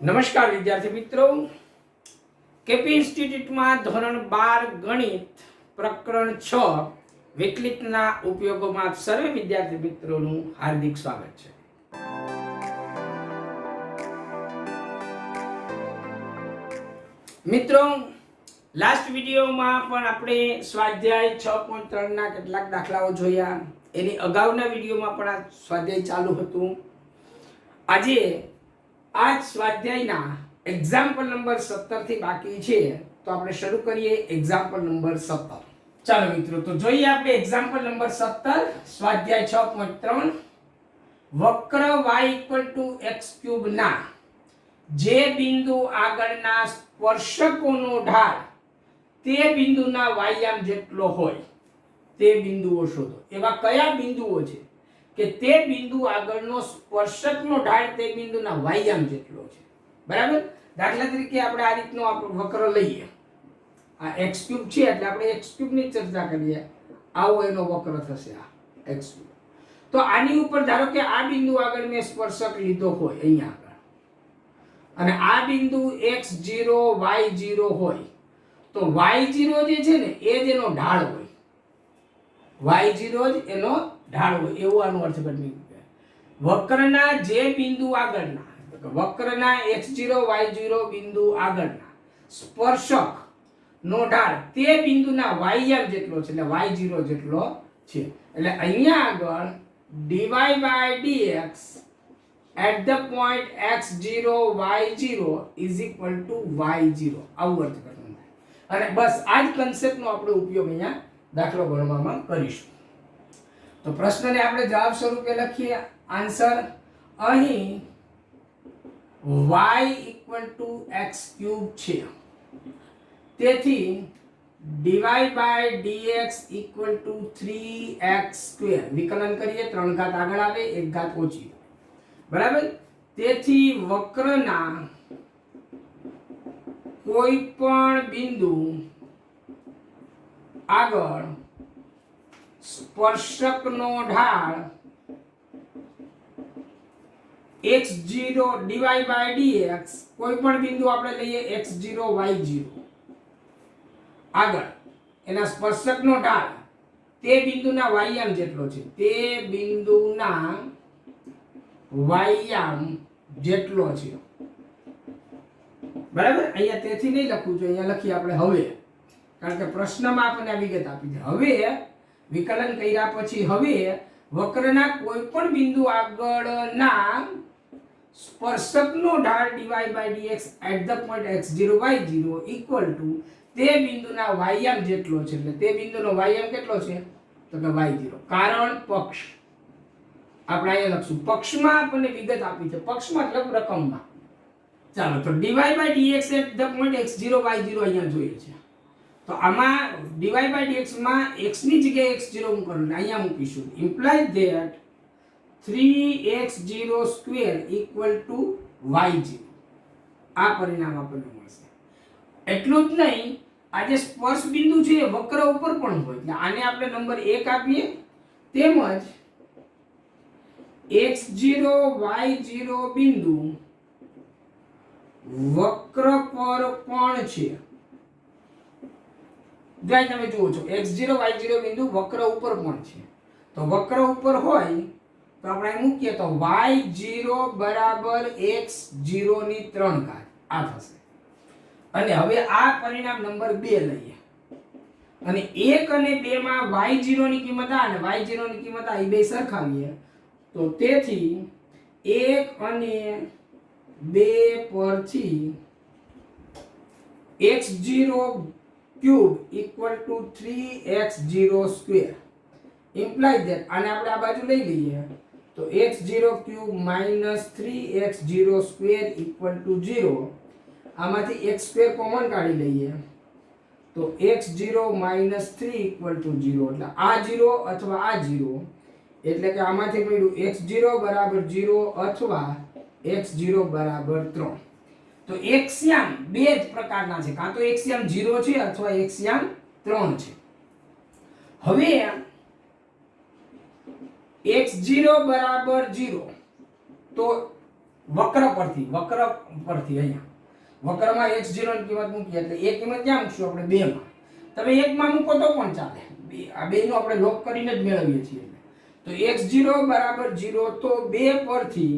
નમસ્કાર વિદ્યાર્થી મિત્રો, કેપી ઇન્સ્ટિટ્યૂટમાં ધોરણ 12 ગણિત પ્રકરણ 6 વિકલિતના ઉપયોગોમાં આપ સર્વે વિદ્યાર્થી મિત્રોનું હાર્દિક સ્વાગત છે. મિત્રો, લાસ્ટ વિડીયોમાં પણ આપણે સ્વાધ્યાય 6.3 ના કેટલાક દાખલાઓ જોયા. એની અગાઉના વિડીયોમાં પણ આ સ્વાધ્યાય ચાલુ હતું. આજે आज स्वाध्यायना एग्जाम्पल नंबर 17 થી બાકી છે, તો આપણે શરૂ કરીએ એग्जाम्पल नंबर 17. ચાલો મિત્રો, તો જોઈએ આપણે એग्जाम्पल नंबर 17 સ્વાધ્યાય 6.3 વક્ર y x³ ના જે બિંદુ આગળના સ્પર્શકોનો ઢાળ તે બિંદુના વાયામ જેટલો હોય તે બિંદુઓ શોધો. એવા કયા બિંદુઓ છે કે તે બિંદુ આગળનો સ્પર્શકનો ઢાળ તે બિંદુના વાયામ જેટલો છે. બરાબર? દાખલા તરીકે આપણે આ રીતનો આપણો વક્ર લઈએ. આ x³ છે એટલે આપણે x³ ની ચર્ચા કરીએ. આવો એનો વક્ર થશે આ x³. તો આની ઉપર ધારો કે આ બિંદુ આગળ મેં સ્પર્શક લીધો હોય અહીંયા આગળ, અને આ બિંદુ x0 y0 હોય, તો y0 જે છે ને એ જ એનો ઢાળ હોય. y0 જ એનો ઢાળ હોય એવું આનું અર્થઘટન છે. વક્રના જે બિંદુ આગળના, વક્રના x0 y0 બિંદુ આગળના સ્પર્શક નો ઢાળ તે બિંદુના વાયામ જેટલો છે, એટલે y0 જેટલો છે. એટલે અહીંયા આગળ dy/dx at the point x0 y0 is equal to y0 આવું અર્થઘટન થાય. અને બસ આ જ કન્સેપ્ટનો આપણે ઉપયોગ અહીંયા દાખલો ગણવામાં કરીશું. તો પ્રશ્નને આપણે જવાબ સ્વરૂપે લખીએ. આન્સર અહીં y x³ છે, તેથી dy/dx 3x². વિકલન કરીએ, 3 ઘાત આગળ આવે, 1 ઘાત ઓછી. બરાબર? તેથી વક્રના કોઈ પણ બિંદુ આગળ સ્પર્શકનો ઢાળ x0 dy/dx કોઈ પણ બિંદુ આપણે લઈએ x0 y0 આગળ એના સ્પર્શકનો ઢાળ તે બિંદુના વાયામ જેટલો છે, તે બિંદુના વાયામ જેટલો છે. બરાબર? અહીંયા તેથી નહીં લખવું જોઈએ, અહીંયા લખીએ આપણે હવે, કારણ કે પ્રશ્નમાં આપણને આ વિગત આપી છે. હવે વિકલન કર્યા પછી હવે વક્રના કોઈ પણ બિંદુ આગળના સ્પર્શકનો ઢાળ dy/dx at the point x0 y0 equal to તે બિંદુના વાયામ જેટલો છે. એટલે તે બિંદુનો વાયામ કેટલો છે? તો કે y0. કારણ પક્ષ આપણે અહીંયા લખશું. પક્ષમાં આપણને વિગત આપી છે. પક્ષમાં મતલબ રકમમાં. ચાલો, તો dy/dx at the point x0 y0 અહીંયા જોઈએ છે. તો આમાં dy/dx માં x ની જગ્યાએ x0 મૂકવાનું, અહીંયા મૂકીશું. Imply that 3x02 = y0. આ પરિણામ આપણને મળશે. એટલું જ નહીં, આ જે સ્પર્શ બિંદુ છે એ વક્ર ઉપર પણ હોય, એટલે આને આપણે નંબર 1 આપીએ. તેમજ x0 y0 બિંદુ વક્ર પર પણ છે. જો તમે જુઓ છો x0 y0 બિંદુ વક્ર ઉપર પણ છે. તો વક્ર ઉપર હોય તો આપણે અહીં મૂકીએ તો y0 = x0 ની 3 ઘાત આ થશે. અને હવે આ પરિણામ નંબર 2 લઈએ, અને 1 અને 2 માં y0 ની કિંમત આ અને y0 ની કિંમત આ, એ બે સરખાવીએ. તો તેથી 1 અને 2 પરથી x0³ = 3x02. ઇમ્પ્લાય ધેટ આને આપણે આ બાજુ લઈ લઈએ તો x03 - 3x02 = 0. આમાંથી x² કોમન કાઢી લઈએ તો x0 - 3 = 0. એટલે આ 0 અથવા આ 0, એટલે કે આમાંથી મળ્યું x0 = 0 અથવા x0 = 3. તો એક્સ્યામ બે જ પ્રકારના છે, કાં તો એક્સ્યામ 0 છે અથવા એક્સ્યામ 3 છે. હવે x0 = 0, તો વક્ર પરથી અહીંયા વક્રમાં x0 ની કિંમત મૂકીએ એટલે એ કિંમત ક્યાં મૂકશું આપણે 2 માં. તમે 1 માં મૂકો તો પણ ચાલે. આ બેનો આપણે લોક કરીને જ મેળવીએ છીએ. તો x0 બરાબર 0 તો 2 પરથી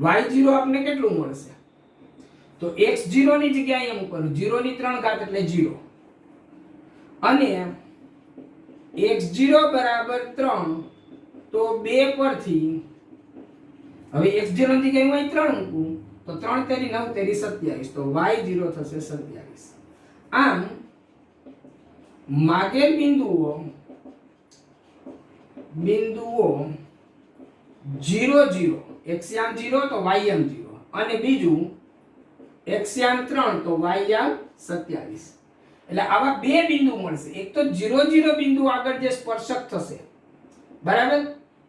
y0 આપણે કેટલું મળશે? તો x0 ની જગ્યાએ અહીંયા મૂકવાનું 0 ની 3 ઘાત એટલે 0 અને x0 બરાબર 3 તો 2 પરથી હવે x0 ની જગ્યાએ હું 3 મૂકું તો 3 તેરી 9 તેરી 27 તો y0 થશે 27. આમ માગેલ બિંદુઓ 0 0 xયામ 0 તો yમ 0 અને બીજું xયામ 3 તો yમ 27. એટલે આવા બે બિંદુ મળશે. એક તો 0 0 બિંદુ આગળ જે સ્પર્શક થશે બરાબર,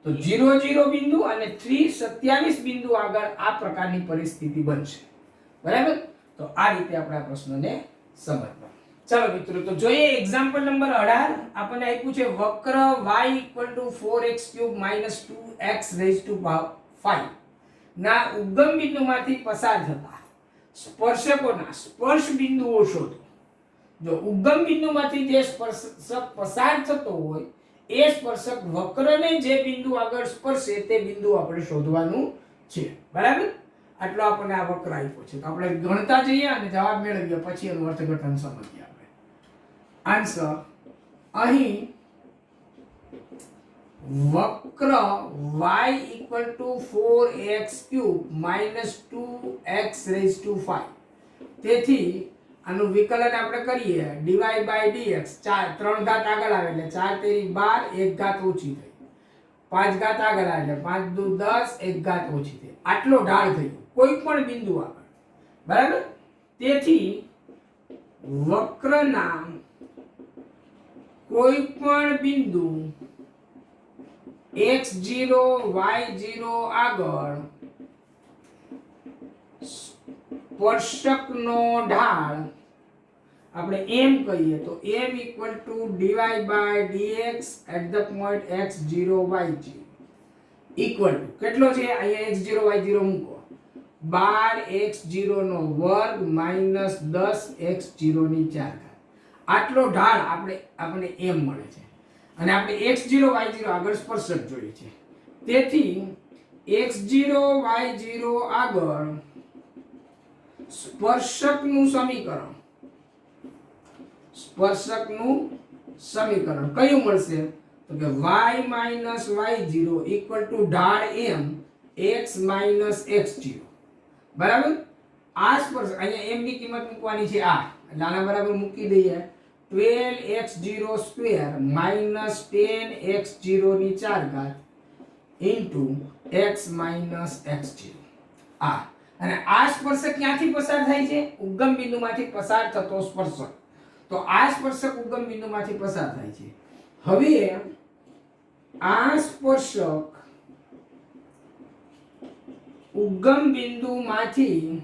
તો 0 0 બિંદુ અને 327 બિંદુ આગળ આ પ્રકારની પરિસ્થિતિ બનશે બરાબર. તો આ રીતે આપણે આ પ્રશ્નને સમજવા. ચાલો મિત્રો તો જોઈએ એક્ઝામ્પલ નંબર 18. આપણને આપ્યું છે વક્ર y 4x³ - 2x⁵ ના ઉગમ બિંદુમાંથી પસાર થતા સ્પર્શકોના સ્પર્શ બિંદુઓ શોધો. જો ઉગમ બિંદુમાંથી જે સ્પર્શક પસાર થતો હોય એ સ્પર્શક વક્રને જે બિંદુ આગળ સ્પર્શે તે બિંદુ આપણે શોધવાનું છે બરાબર. આટલો આપણને આ વક્ર આપ્યો છે તો આપણે ગણતા જઈએ અને જવાબ મેળવીએ, પછી એનું અર્થઘટન સમજીએ. આપણે આન્સર અહીં વક્ર y 4x³ - 2x⁵. તેથી આનું વિકલન આપણે કરીએ dy/dx 3 ઘાત આગળ આવે એટલે 4 તેરી 12 1 ઘાત ઓછી થઈ, 5 ઘાત આગળ આવે એટલે 5 દુ 10 1 ઘાત ઓછી થઈ. આટલો ઢાળ થયો કોઈ પણ બિંદુ આગળ બરાબર. તેથી વક્રના કોઈ પણ બિંદુ x0 y0 આગળ સ્પર્શકનો ઢાળ આપણે m કહીએ તો m dy/dx at the point x0 y0 equal to કેટલો છે? અહીંયા x0 y0 મૂકો 12x0 નો વર્ગ - 10x0 ની 4 ઘાત. આટલો ઢાળ આપણે m મળે છે અને આપણે x0 y0 આગળ સ્પર્શક જોઈએ છે. તેથી x0 y0 આગળ સ્પર્શકનું સમીકરણ કયું મળશે? તો કે y y0 ઢાળ m x x0 બરાબર. આ સ્પર્શક અહીંયા m ની કિંમત મૂકવાની છે આ એટલે આના બરાબર મૂકી દઈએ 12x02 - 10x0 ની 4 ઘાત into x x0. આ અને આ સ્પર્શક ક્યાંથી પસાર થાય છે? ઉગમ બિંદુમાંથી પસાર થતો સ્પર્શક. તો આ સ્પર્શક ઉગમ બિંદુમાંથી પસાર થાય છે. હવે આ સ્પર્શક ઉગમ બિંદુમાંથી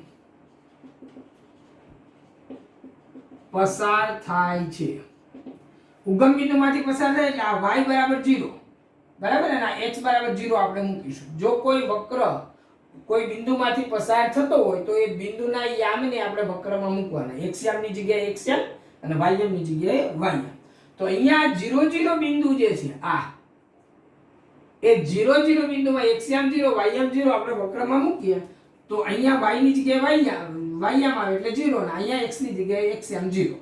પસાર થાય છે. ઉગમ બિંદુમાંથી પસાર થાય એટલે આ y બરાબર 0 બરાબર અને આ x બરાબર 0 આપણે મૂકીશું. જો કોઈ વક્ર કોઈ બિંદુમાંથી પસાર થતો હોય તો એ બિંદુના યામને આપણે વક્રમાં મૂકવાના. x યામની જગ્યાએ x યામ અને y યામની જગ્યાએ y યામ. તો અહીંયા 0 0 બિંદુ જે છે આ એ 0 0 બિંદુમાં x યામ 0 y યામ 0 આપણે વક્રમાં મૂકીએ તો અહીંયા y ની જગ્યાએ y યામ આવે એટલે 0 અને અહીંયા x ની જગ્યાએ x યામ 0.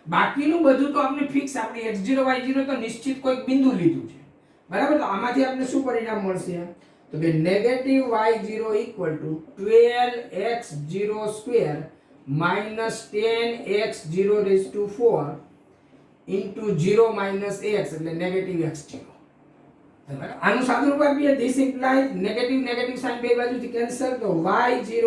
બાકીનું બધું તો આપણે ફિક્સ આપણે x0 y0 તો નિશ્ચિત કોઈ બિંદુ લીધું છે બરાબર. તો આમાંથી આપણે શું પરિણામ મળશે? તો કે -y0 12x02 - 10x0⁴ into 0 - x એટલે -x0. આનું સાદું રૂપ આપીએ ધીસ ઇમ્પ્લાઇઝ નેગેટિવ સાઇન બે બાજુથી કેન્સલ. તો y0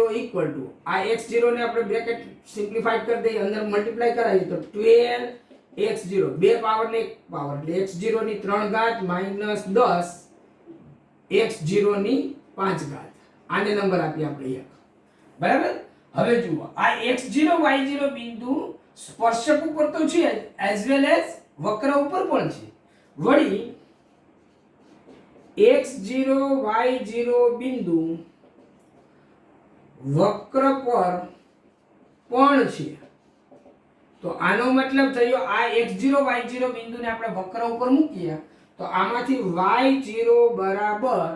આ x0 ને આપણે બ્રેકેટ સિમ્પ્લિફાઈડ કરી દઈએ, અંદર મલ્ટીપ્લાય કરાવીએ તો 12x0 બે પાવર ને એક પાવર એટલે x0 ની 3 ઘાત - 10 x0 ની 5 ઘાત. આને નંબર આપીએ આપણે 1 બરાબર. હવે જુઓ આ x0 y0 બિંદુ સ્પર્શક ઉપર તો છે એઝ વેલ એઝ વક્ર ઉપર પણ છે. વળી x0 y0 બિંદુ વક્ર પર પણ છે. તો આનો મતલબ થયો આ x0 y0 બિંદુને આપણે વક્ર ઉપર મૂકીએ તો આમાંથી y0 બરાબર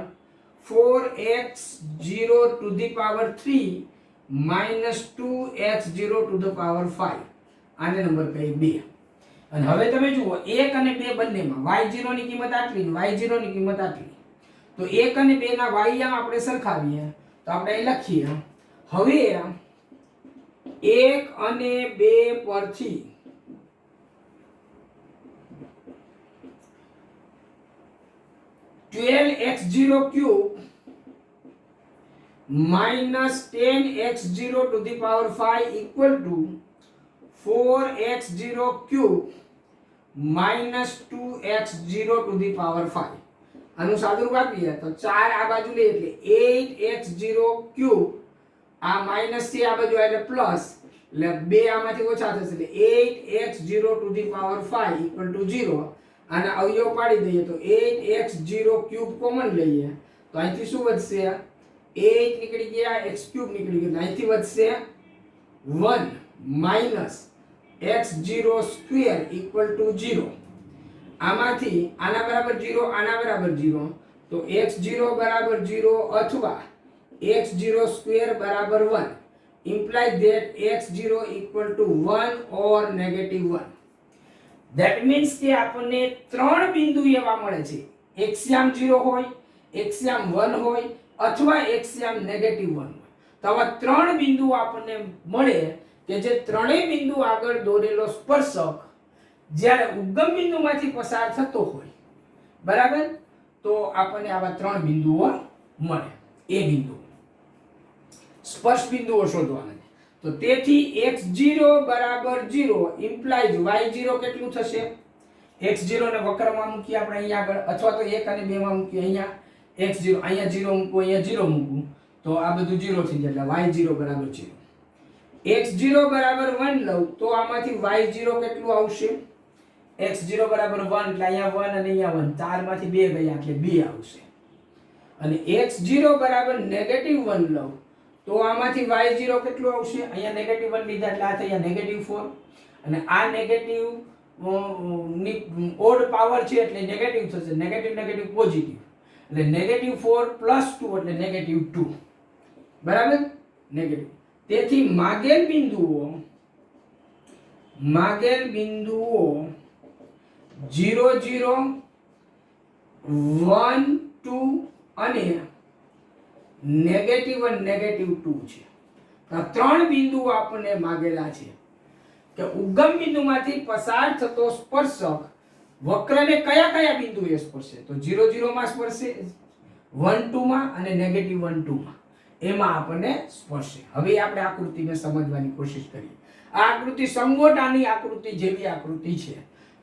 4x0 to the power 3 minus 2x0 to the power 5. આને નંબર કહીએ 2. અને હવે તમે જુઓ 1 અને 2 બંનેમાં y0 ની કિંમત આટલી ને y0 ની કિંમત આટલી. તો 1 અને 2 ના y આપણે સરખાવીએ તો આપણે અહીં લખીએ. હવે 1 અને 2 પરથી (12x0 cube minus 10x0 to the power 5 equal to 4x0 cube minus 2x0 to the power 5. આનું સાદુરૂપ આપીએ તો 4 આ બાજુ લે એટલે 8x0 ક્યુબ આ માઈનસ છે આ બાજુ એટલે પ્લસ એટલે 2 આમાંથી ઓછા થશે એટલે 8x0 to the power 5 equal to 0. અને અવયવ પાડી દઈએ તો 8x0 ક્યુબ કોમન લઈએ તો અહીંથી શું વધશે 8 નીકળી ગયા x ક્યુબ નીકળી ગયો અહીંથી વધશે 1 minus x0 square equal to 0. આમાંથી આના બરાબર 0 આના બરાબર 0 તો x0 બરાબર 0 અથવા x0 સ્ક્વેર બરાબર 1 implies that x0 equal to 1 or negative 1. That means કે આપણને ત્રણ બિંદુ એવા મળે છે એક્સિયમ 0 હોય એક્સિયમ 1 હોય અથવા એક્સિયમ નેગેટિવ 1 હોય. તો આવા ત્રણ બિંદુ આપણને મળે કે જે ત્રણેય બિંદુ આગળ દોરેલો સ્પર્શક જ્યારે ઉદ્ગમ બિંદુમાંથી પસાર થતો હોય બરાબર તો આપણને આવા ત્રણ બિંદુઓ મળે. એ બિંદુ સ્પર્શ બિંદુઓ શોધવાના છે. તો તેથી x0 બરાબર 0 ઇમ્પ્લાઇઝ y0 કેટલું થશે x0 ને વક્રમાં મૂકી આપણે અહીંયા આગળ અથવા તો 1 અને 2 માં મૂકી અહીંયા x0 અહીંયા 0 મૂકવું અહીંયા 0 મૂકવું તો આ બધું 0 થઈ જાય એટલે y0 બરાબર 0. x0 બરાબર 1 લઉં તો આમાંથી y0 કેટલું આવશે x0 બરાબર 1 એટલે અહીંયા 1 અને અહીંયા 1 4 માંથી 2 ગયા એટલે 2 આવશે. અને x0 બરાબર નેગેટિવ 1 લઉં તો આમાંથી y0 કેટલું આવશે અહીંયા નેગેટિવ 1 લીધા એટલે આ થઈ નેગેટિવ 4 અને આ નેગેટિવ ની ઓડ પાવર છે એટલે નેગેટિવ થશે નેગેટિવ નેગેટિવ પોઝિટિવ એટલે -4 + 2 એટલે -2 બરાબર નેગેટિવ. તેથી માગેલ બિંદુઓ 0 0 1 2 અને -1 -2 છે. આ ત્રણ બિંદુઓ આપણને માગેલા છે કે ઉગમ બિંદુમાંથી પસાર થતો સ્પર્શક વક્રને કયા કયા બિંદુએ સ્પર્શે તો 0 0 માં સ્પર્શે 1 2 માં અને -1 2 માં એમાં આપણને સ્પર્શે. હવે આપણે આકૃતિને સમજવાની કોશિશ કરીએ. આ આકૃતિ સમગોટાની આકૃતિ જેવી આકૃતિ છે.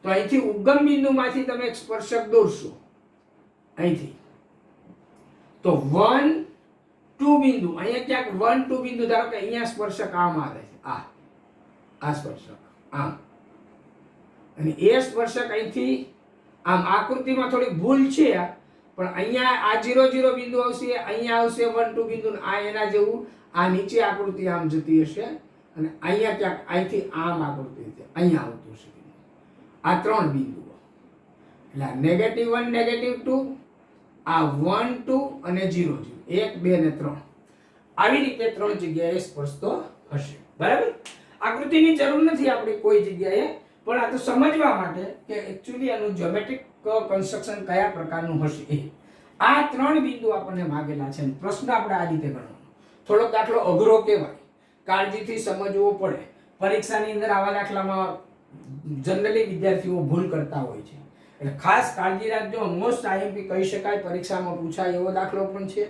તો અહીંથી ઉગમ બિંદુમાંથી તમે એક સ્પર્શક દોરશો અહીંથી તો 1 2 બિંદુ અહીંયા ક્યાંક 1 2 બિંદુ ધારો કે અહીંયા સ્પર્શક આમ આવે છે આ સ્પર્શક આમ અને એ સ્પર્શક અહીંથી આમ આકૃતિમાં થોડી ભૂલ છે પણ અહીંયા આ 0 0 બિંદુ આવશે અહીંયા આવશે 1 2 બિંદુ આ એના જેવું આ નીચે આકૃતિ આમ જતી હશે અને અહીંયા ક્યાંક અહીંથી આમ આકૃતિ છે અહીંયા આવતું હશે. આ ત્રણ બિંદુઓ એટલે -1 -2 આ 1 2 અને 0 0 1 2 ને 3 આવી રીતે ત્રણ જગ્યાએ સ્પર્શતો હશે. બરાબર આકૃતિની જરૂર નથી આપણે કોઈ જગ્યાએ પણ આ તો સમજવા માટે કે એક્ચ્યુઅલી આનું જ્યોમેટ્રિક કન્સ્ટ્રક્શન કયા પ્રકારનું હશે. આ ત્રણ બિંદુ આપણને માગેલા છે. પ્રશ્ન આપણે આ રીતે ગણવાનો. થોડો દાખલો અઘરો કહેવાય કાળજીથી સમજવો પડે. પરીક્ષાની અંદર આવા દાખલામાં જનરલી વિદ્યાર્થીઓ ભૂલ કરતા હોય છે એટલે ખાસ કાળજી રાખજો. મોસ્ટ આઈએમપી કહી શકાય પરીક્ષામાં પૂછાય એવો દાખલો પણ છે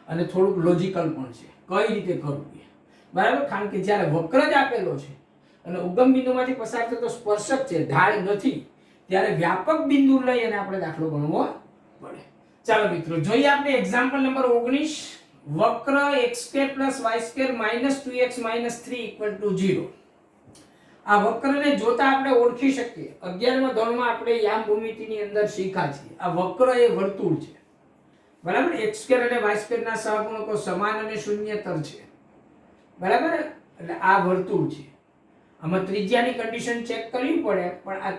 અને થોડુંક લોજિકલ પણ છે કઈ રીતે કરવું એ બરાબર. કારણ કે જ્યારે વક્ર જ આપેલો છે અને ઉગમ બિંદુમાંથી પસાર થતો સ્પર્શક છે ઢાળ નથી ત્યારે વ્યાપક બિંદુ લઈ અને આપણે દાખલો ગણવો પડે. ચાલો મિત્રો જોઈએ આપણે એક્ઝામ્પલ નંબર 19 વક્ર x² + y² - 2x - 3 = 0. આ વક્રને જોતા આપણે ઓળખી શકીએ 11મા ધોરણમાં આપણે યામ ભૂમિતિની અંદર શીખ્યા છીએ. આ વક્ર એ વર્તુળ છે બરાબર. x² અને y² ના સહગુણકો સમાન અને શૂન્યતર છે બરાબર. એટલે આ વર્તુળ છે, આમાં ત્રિજ્યાની કન્ડિશન ચેક કરવી પડે, પણ આ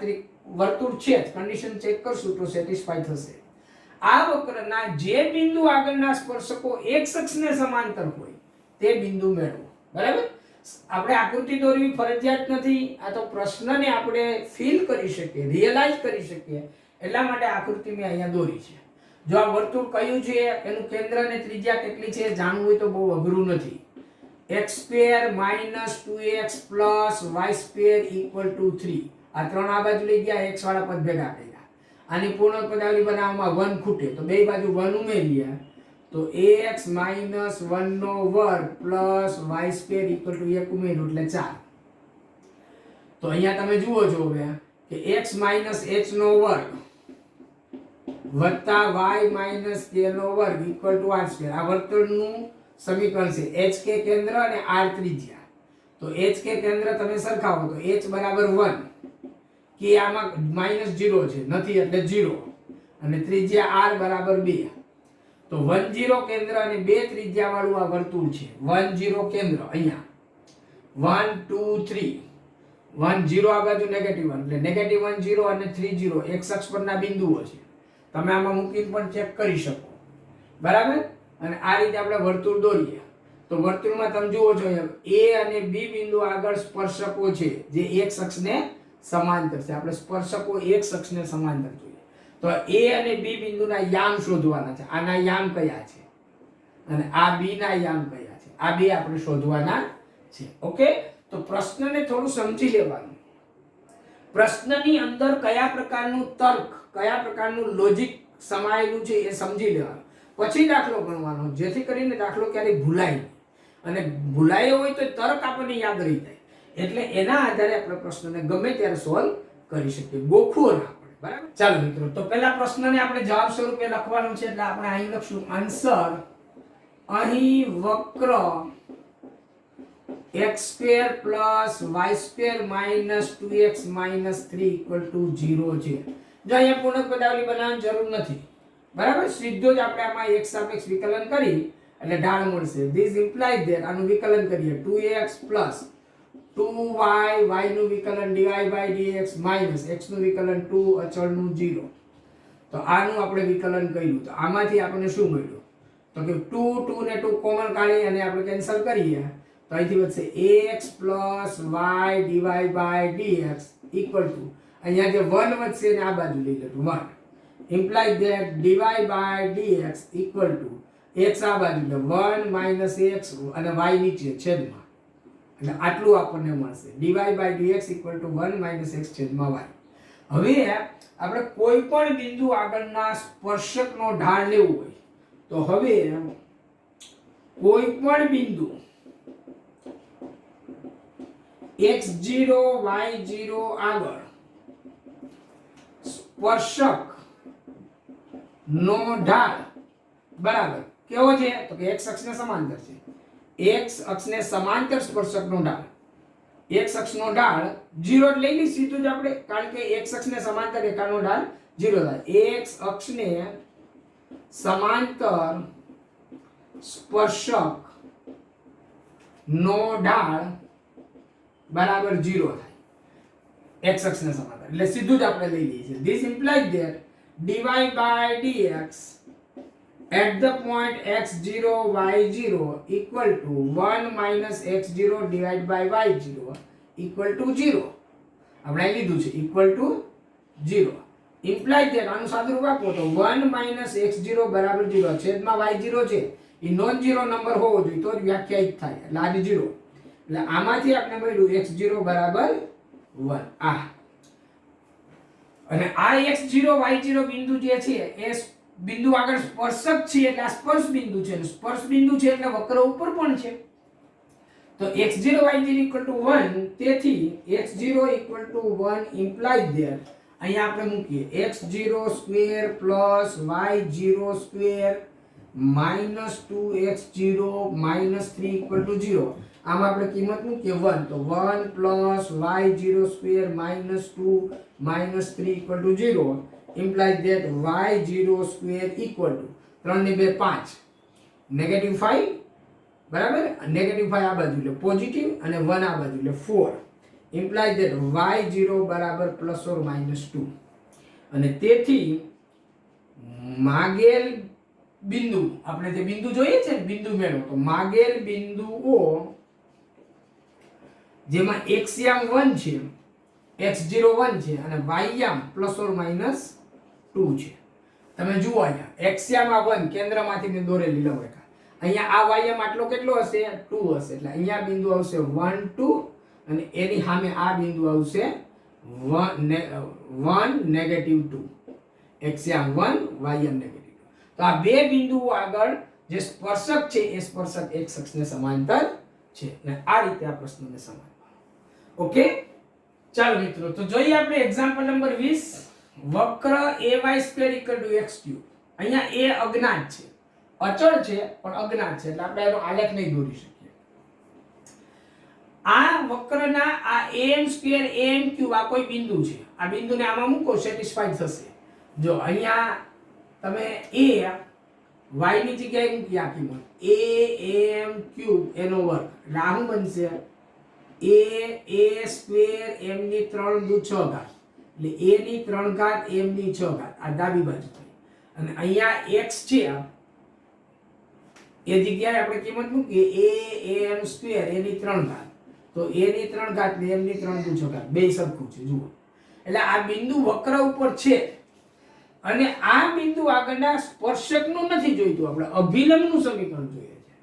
વર્તુળ છે જ, કન્ડિશન ચેક કરશું તો સેટિસ્ફાઈ થશે. આ વક્રના જે બિંદુ આગળના સ્પર્શકો x અક્ષને સમાંતર હોય તે બિંદુ મેળવો. બરાબર. આપણે આકૃતિ દોરવી ફરજિયાત નથી, આ તો પ્રશ્નને આપણે ફીલ કરી શકીએ, રિયલાઇઝ કરી શકીએ એટલા માટે આકૃતિ મેં અહીંયા દોરી છે. જો આ વર્તુળ કયું છે, એનું કેન્દ્ર અને ત્રિજ્યા કેટલી છે જાણવું હોય તો બહુ અઘરું નથી. x² - 2x + y² = 3. આ ત્રણ આ બાજુ લઈ ગયા, x વાળા પદ ભેગા કર્યા. આની પૂર્ણ પદાવલી બનાવવામાં 1 ખૂટે તો બે બાજુ 1 ઉમેરીએ તો ax - 1 નો વર્ગ + y² = 1 ઉમેર્યું એટલે 4. તો અહીંયા તમે જુઓ છો હવે કે x - h નો વર્ગ વત્તા y - k નો વર્ગ = r². આ વર્તુળનું સમીકરણ છે. hk કેન્દ્ર અને r ત્રિજ્યા. તો hk કેન્દ્ર તમે સરખાવો તો h બરાબર 1, કે આમાં -0 છે નથી એટલે 0, અને ત્રિજ્યા r બરાબર 2. તો 1 0 કેન્દ્ર અને 2 ત્રિજ્યા વાળું આ વર્તુળ છે. 1 0 કેન્દ્ર અહીંયા 1 2 3, 1 0 આ બાજુ -1 એટલે -1 0 અને 3 0 x અક્ષ પરના બિંદુઓ છે. તમે આમાં મૂકીને પણ ચેક કરી શકો. બરાબર. અને આ રીતે આપણે વર્તુળ દોરીએ તો વર્તુળમાં તમે જુઓ છો a અને b બિંદુ આગળ સ્પર્શકો છે જે x અક્ષને સમાંતર છે. આપણે સ્પર્શકો x અક્ષને સમાંતર જોઈએ તો a અને b બિંદુના યામ શોધવાના છે. આના યામ કયા છે અને આ b ના યામ કયા છે, આ બે આપણે શોધવાના છે. ઓકે. તો પ્રશ્નને થોડું સમજી લેવાનું. પ્રશ્નની અંદર કયા પ્રકારનું તર્ક, કયા પ્રકારનું લોજિક સમાયેલું છે એ સમજી લેવાનું, પછી દાખલો ગણવાનો, જેથી કરીને દાખલો ક્યારેય ભૂલાય નહીં. અને ભૂલાયો હોય તો તર્ક આપણને યાદ રહી જાય. એટલે એના આધારે આપણે પ્રશ્નને ગમે ત્યારે સોલ્વ કરી શકીએ, ગોખવો ના પડે. બરાબર. ચાલો મિત્રો, તો પહેલા પ્રશ્નને આપણે જવાબ સ્વરૂપે લખવાનું છે એટલે આપણે અહીં લખશું આન્સર. અહીં વક્ર x² + y² - 2x - 3 = 0 છે. જો અહીંયા પૂર્ણ પદાવલી બનાવવાની જરૂર નથી. બરાબર. સીધો જ આપણે આમાં x સાપેક્ષ વિકલન કરી એટલે ઢાળ મળશે. ધીસ ઇમ્પ્લાઇઝ ધેટ, આનું વિકલન કરીએ 2x + 2y, y નું વિકલન dy/dx - x નું વિકલન 2 અચળનું 0. તો આનું આપણે વિકલન કર્યું તો આમાંથી આપણને શું મળ્યું તો કે 2 ને 2 કોમન કાઢી અને આપણે કેન્સલ કરીએ તો અહીંથી વધશે ax + y dy/dx = અહીંયા જે 1 વધશે ને આ બાજુ લઈ લેતું 1. implies that dy/dx = x આ બાજુ એટલે 1 - x અને y નીચે છેદમાં, એટલે આટલું આપણને મળશે. dy/dx = 1 - x છેદમાં y. હવે આપણે કોઈ પણ બિંદુ આગળના સ્પર્શકનો ઢાળ લેવું હોય તો હવે કોઈ પણ બિંદુ x0 y0 આગળ સ્પર્શક નો ઢાળ બરાબર કેવો છે તો કે x અક્ષને સમાંતર છે. x અક્ષને સમાંતર સ્પર્શકનો ઢાળ, x અક્ષનો ઢાળ 0 લઈ લી સીધું જ આપણે, કારણ કે x અક્ષને સમાંતર રેખાનો ઢાળ 0 થાય. x અક્ષને સમાંતર સ્પર્શક નો ઢાળ બરાબર 0 થાય. x અક્ષને સમાંતર એટલે સીધું જ આપણે લઈ લઈએ છીએ. This implies that dy/dx at the point x0 y0 = 1 - x0 divided by y0 = 0. આપણે અહીં લીધું છે =0. implies that આનું સાદુરૂપ આપો તો 1 - x0 બરાબર 0 છેદમાં y0 છે એ નોન ઝીરો નંબર હોવો જોઈએ તો જ વ્યાખ્યાયિત થાય, એટલે આ 0. એટલે આમાંથી આપણે મળ્યું x0 બરાબર 1. અને આ x0 y0 બિંદુ જે છે એ બિંદુ આગળ સ્પર્શક છે એટલે આ સ્પર્શ બિંદુ છે, સ્પર્શ બિંદુ છે એટલે વક્ર ઉપર પણ છે. તો x0 y0 = 1, તેથી x0 = 1 implies that અહીંયા આપણે મૂકીએ x02 + y02 -2x0 - 3 = 0. આમાં આપણે કિંમત મૂકીએ 1 તો 1 + y02 - 2 - 3 = 0 implies that y02 = 3 ને 2 5 -5 બરાબર, -5 આ બાજુ એટલે પોઝિટિવ અને 1 આ બાજુ એટલે 4 ઇમ્પ્લાય ધેટ y0 બરાબર ±2 અને તેથી માગેલ બિંદુ, આપણે જે બિંદુ જોઈએ છે ને બિંદુ મેળવો, તો માગેલ બિંદુઓ જેમાં x યામ 1 છે, x0 1 છે અને y યામ ±2 છે. તમે જુઓ અહીંયા x યામ આ 1 કેન્દ્રમાંથી મેં દોરેલી લંબરેખા, અહીંયા આ y યામ આટલો કેટલો હશે 2 હશે, એટલે અહીંયા બિંદુ આવશે 1 2 અને એની સામે આ બિંદુ આવશે 1 -2, x યામ 1 y યામ -2. તો આ બે બિંદુઓ આગળ જે સ્પર્શક છે એ સ્પર્શક x અક્ષને સમાંતર છે અને આ રીતે આ પ્રશ્નને સમાડવાનો. ઓકે, ચાલો મિત્રો, તો જોઈએ આપણે એક્ઝામ્પલ નંબર 20. વક્ર ay² = x3. અહીંયા a અજ્ઞાત છે, અચળ છે પણ અજ્ઞાત છે, એટલે આપણે એનો આલેખ નહીં દોરી શકીએ. આ વક્રના આ am² am³ આ કોઈ બિંદુ છે, આ બિંદુને આમાં મૂકો સેટિસ્ફાઈડ થશે. જો અહીંયા તમે a y ની જગ્યાએ મૂકી આ કિંમત am³ એનો વર્ગ, એટલે આ શું બનશે a² m ની 3 દુ 6 ઘાત, એટલે a ની 3 ઘાત m ની 6 ઘાત, આ ડાબી બાજુ થઈ. અને અહીંયા x છે એ જગ્યાએ આપણે કિંમત મૂકીએ am² a ની 3 ઘાત, તો a ની 3 ઘાત ને m ની 3 દુ 6 ઘાત બે સરખું છે. જુઓ, એટલે આ બિંદુ વક્ર ઉપર છે અને આ બિંદુ આગળના સ્પર્શકનું નથી જોઈતું, આપણે અભિલંબનું સમીકરણ જોઈએ છે.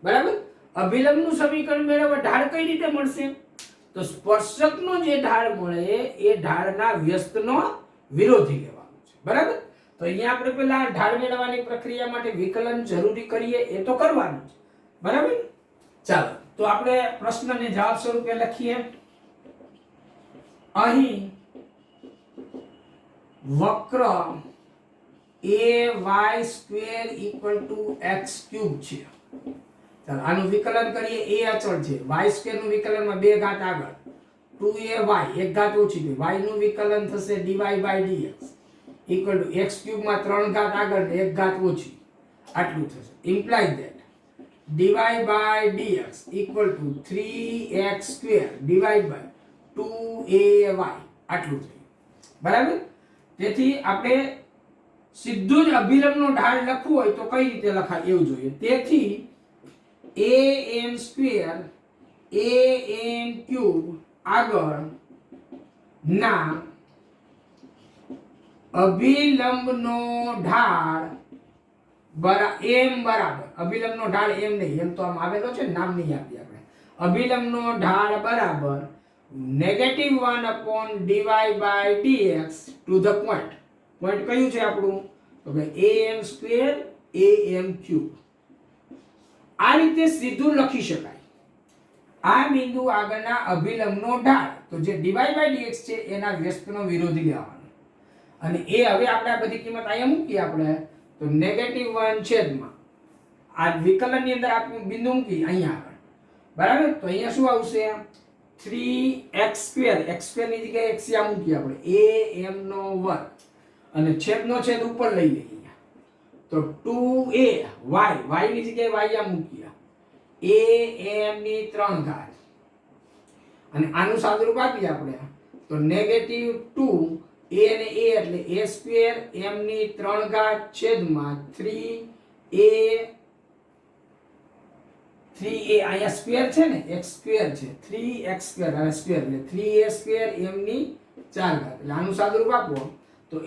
બરાબર, અભિલંબનું સમીકરણ મેળવવા ઢાળ કઈ રીતે મળશે? તો સ્પર્શકનો જે ઢાળ મળે એ ઢાળના વ્યસ્તનો વિરોધી લેવાનો છે. બરાબર, તો અહીંયા આપણે પહેલા ઢાળ મેળવવાની પ્રક્રિયા માટે વિકલન જરૂરી કરીએ, એ તો કરવાનું છે. બરાબર, ચાલો તો આપણે પ્રશ્નને જવાબ સ્વરૂપે લખીએ. અહીં વક્ર ay² = x³ છે. ચાલો આનું વિકલન કરીએ. a અચળ છે, y² નું વિકલનમાં 2 ઘાત આગળ 2ay 1 ઘાત ઓછી છે, y નું વિકલન થશે dy/dx = x³ માં 3 ઘાત આગળ ને 1 ઘાત ઓછી, આટલું થશે. Imply that dy/dx = 3x² / 2ay આટલું થયું. બરાબર, તેથી આપણે સીધું જ અભિલંબનો ઢાળ લખવું હોય તો કઈ રીતે લખાય એવું જોઈએ. તેથી am² am³ આગળ ના અભિલંબનો ઢાળ m બરાબર, અભિલંબનો ઢાળ m નહીં, એમ તો આમ આવેલો છે, નામ નહીં આપીએ આપણે. અભિલંબનો ઢાળ બરાબર -1 dy/dx two the point. Point કયું છે આપણું? તો કે am² am³. આ રીતે સીધું લખી શકાય. આ બિંદુ આગળના અભિલંબનો ઢાળ, તો જે dy/dx છે એના વ્યસ્તનો વિરોધી લેવાનો, અને એ હવે આપણે આ બધી કિંમત અહીંયા મૂકીએ આપણે, તો -1 છેદમાં આ વિકલનની અંદર આપણે બિંદુ મૂકી અહીંયા આગળ. બરાબર, તો અહીંયા શું આવશે 3x² x² ની જગ્યાએ x યા મૂકીએ આપણે am નો વર્ગ અને છેદનો છેદ ઉપર લઈ લઈએ, તો 2a y ની જગ્યાએ y યા મૂકીએ am ની 3 ઘાત અને આનું સાદુરૂપ આપીએ આપણે, તો -2 a ને a એટલે a² m ની 3 ઘાત છેદમાં 3a અહીંયા સ્ક્વેર છે ને, x² છે, 3x² અને સ્ક્વેર એટલે 3a² m ની 4 ઘાત, એટલે આનું સાદુરૂપ આપો તો a²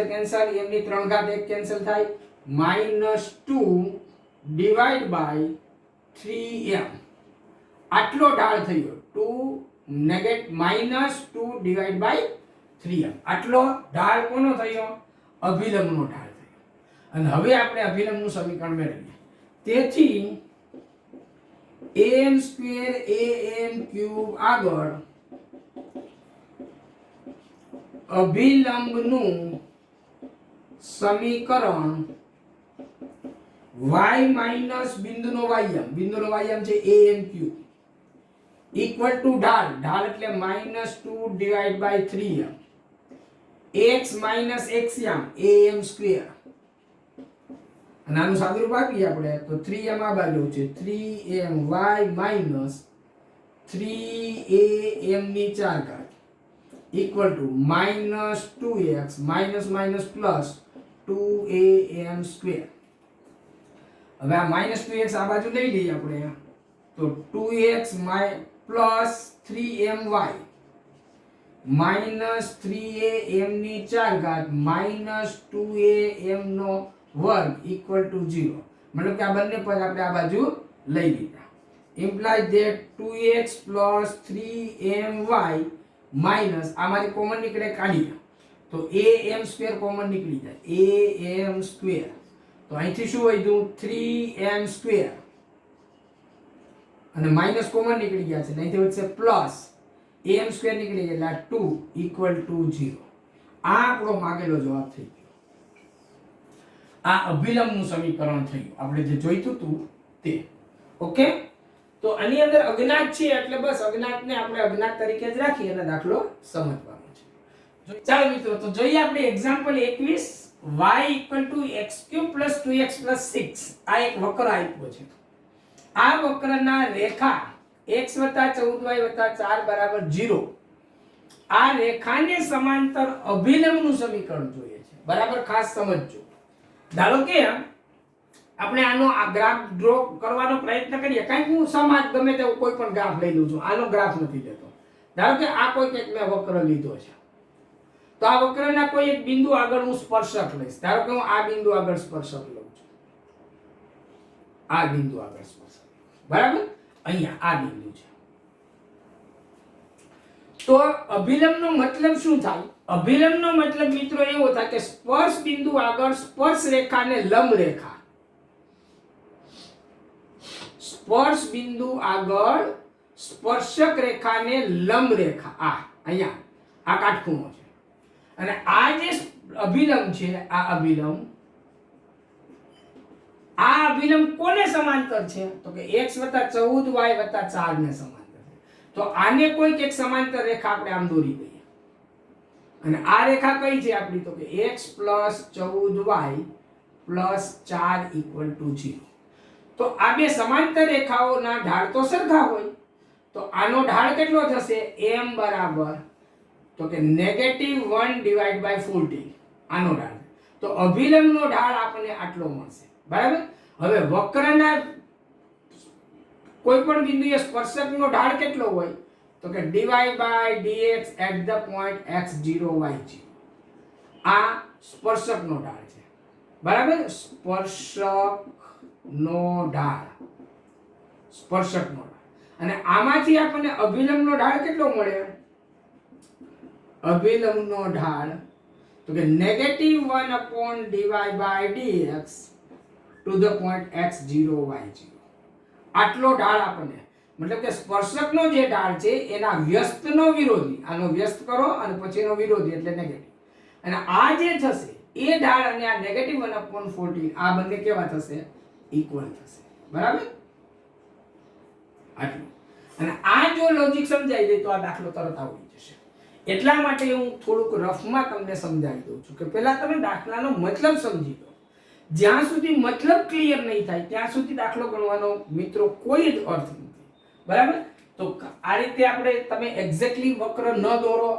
કેન્સલ, m ની 3 ઘાત 1 કેન્સલ થાય, -2 /3m આટલો ઢાળ થયો, -2 /3m આટલો ઢાળ કોનો થયો? અભિલંબનો ઢાળ થયો. અને હવે આપણે અભિલંબનું સમીકરણ મેળવીએ. તેથી am² am³ આગળ અભિલંબનું સમીકરણ y માઈનસ બિંદુનો y યામ છે am³ ઇક્વલ ટુ ઢાળ એટલે -2 /3m x માઈનસ x યામ am² અને આનું સાદુરૂપ આપીએ આપણે તો 3m આ બાજુ છે 3my માઈનસ 3am ની 4 ઘાત equal to minus 2x minus minus plus 2am square. હવે આ માઈનસ 2x આ બાજુ લઈ લઈએ આપણે તો 2x plus 3my minus 3am ની 4 ઘાત માઈનસ 2am નો વર્ગ ઇક્વલ ટુ 0. મતલબ કે આ બંને પદ આપણે આ બાજુ લઈ લીધા. Imply that 2x plus 3my minus આમાંથી કોમન નીકળે કાઢીએ તો am સ્ક્વેર કોમન નીકળી જાય am સ્ક્વેર. તો અહીંથી શું વધ્યું 3m સ્ક્વેર અને માઈનસ કોમન નીકળી ગયા છે અહીંથી વધશે પ્લસ am સ્ક્વેર નીકળી ગયા એટલે 2 ઇક્વલ ટુ 0. આ આપણો માંગેલો જવાબ થઈ ગયો. આ અભિલંબનું સમીકરણ થયું આપણે જે જોઈતું હતું તે. ઓકે, તો આની અંદર અજ્ઞાત છે એટલે બસ અજ્ઞાતને આપણે અજ્ઞાત તરીકે જ રાખી અને દાખલો સમજવાનો છે. ચાલો મિત્રો તો જોઈએ આપણે એક્ઝામ્પલ 21 y x³ + 2x + 6. આ એક વક્ર આપ્યો છે. આ વક્રના રેખા x + 14y + 4 = 0. આ રેખાને સમાંતર અભિલંબનું સમીકરણ જોઈએ છે. બરાબર, ખાસ સમજજો. ધારો કે આપણે આનો આ ગ્રાફ ડ્રો કરવાનો પ્રયત્ન કરીએ. કારણ કે હું સમાજ ગમે તેવો કોઈ પણ ગ્રાફ લઈ લઉં છું, આનો ગ્રાફ નથી લેતો. ધારો કે આ કોઈ એક મેં વક્ર લીધો છે તો આ વક્રના કોઈ એક બિંદુ આગળ હું સ્પર્શક લઈશ. ધારો કે હું આ બિંદુ આગળ સ્પર્શક લઉં છું, આ બિંદુ આગળ સ્પર્શક. બરાબર, અહીંયા આ બિંદુ છે. તો અભિલંબનો મતલબ શું થાય? અભિલંબનો મતલબ મિત્રો એવો થાય કે સ્પર્શ બિંદુ આગળ સ્પર્શ રેખાને લંબ રેખા, સ્પર્શ બિંદુ આગળ સ્પર્શક રેખાને લંબ રેખા, આ અહીંયા આ કાટખૂણો છે. અને આ જે અભિલંબ છે આ અભિલંબ કોને સમાંતર છે? તો કે x + 14y + 4 ને સમાંતર છે. તો આને કોઈક એક સમાંતર રેખા આપણે આમ દોરી દઈએ. અને આ રેખા કઈ છે આપણી? તો કે x + 14y + 4 = 0. તો આ બે સમાંતર રેખાઓના ઢાળ તો સરખા હોય. તો આનો ઢાળ કેટલો થશે? m બરાબર તો કે -1/14 આનો ઢાળ. તો અભિલંબનો ઢાળ આપણને આટલો મળશે. બરાબર. હવે વક્રના કોઈ પણ બિંદુએ સ્પર્શકનો ઢાળ કેટલો હોય? તો કે dy/dx at the point x0 y0. આ સ્પર્શકનો ઢાળ છે. બરાબર, સ્પર્શકનો ઢાળ. અને આમાંથી આપણને અભિલંબનો ઢાળ કેટલો મળે? અભિલંબનો ઢાળ તો કે -1/dy/dx to the point x0 y0. આટલો ઢાળ આપણને, મતલબ કે સ્પર્શકનો જે ઢાળ છે એના વ્યસ્તનો વિરોધી, આનો વ્યસ્ત કરો અને પછીનો વિરોધી એટલે નેગેટિવ. અને આ જે થશે એ ઢાળ અને આ -1/14 આ બંને કેવા થશે? ઇક્વલ થશે. બરાબર, આટલું. અને આ જો લોજિક સમજાઈ જાય તો આ દાખલો તરત આવડી જશે. એટલા માટે હું થોડુંક રફમાં તમને સમજાવી દઉં છું કે પહેલા તમે દાખલાનો મતલબ સમજી લો. જ્યાં સુધી મતલબ ક્લિયર નહીં થાય ત્યાં સુધી દાખલો ગણવાનો મિત્રો કોઈ જ અર્થ નથી. બરાબર, તો આ રીતે આપણે તમે એક્ઝેક્ટલી વક્ર ન દોરો,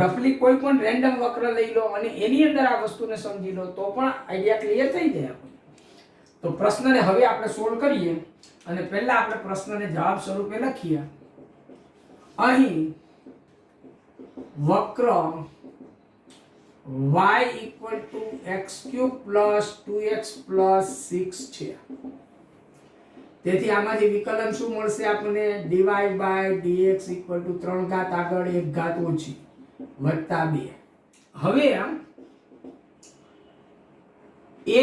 રફલી કોઈ પણ રેન્ડમ વક્ર લઈ લો અને એની અંદર આ વસ્તુને સમજી લો તો પણ આઈડિયા ક્લિયર થઈ જાય આપણને. તો પ્રશ્નને હવે આપણે સોલ્વ કરીએ અને પહેલા આપણે પ્રશ્નને જવાબ સ્વરૂપે લખીએ. અહીં વક્ર y = x³ + 2x + 6 છે. તેથી આમાંથી વિકલન શું મળશે આપણને? dy/dx = 3 ઘાત આગળ 1 ઘાત ઓછી વત્તા 2. હવે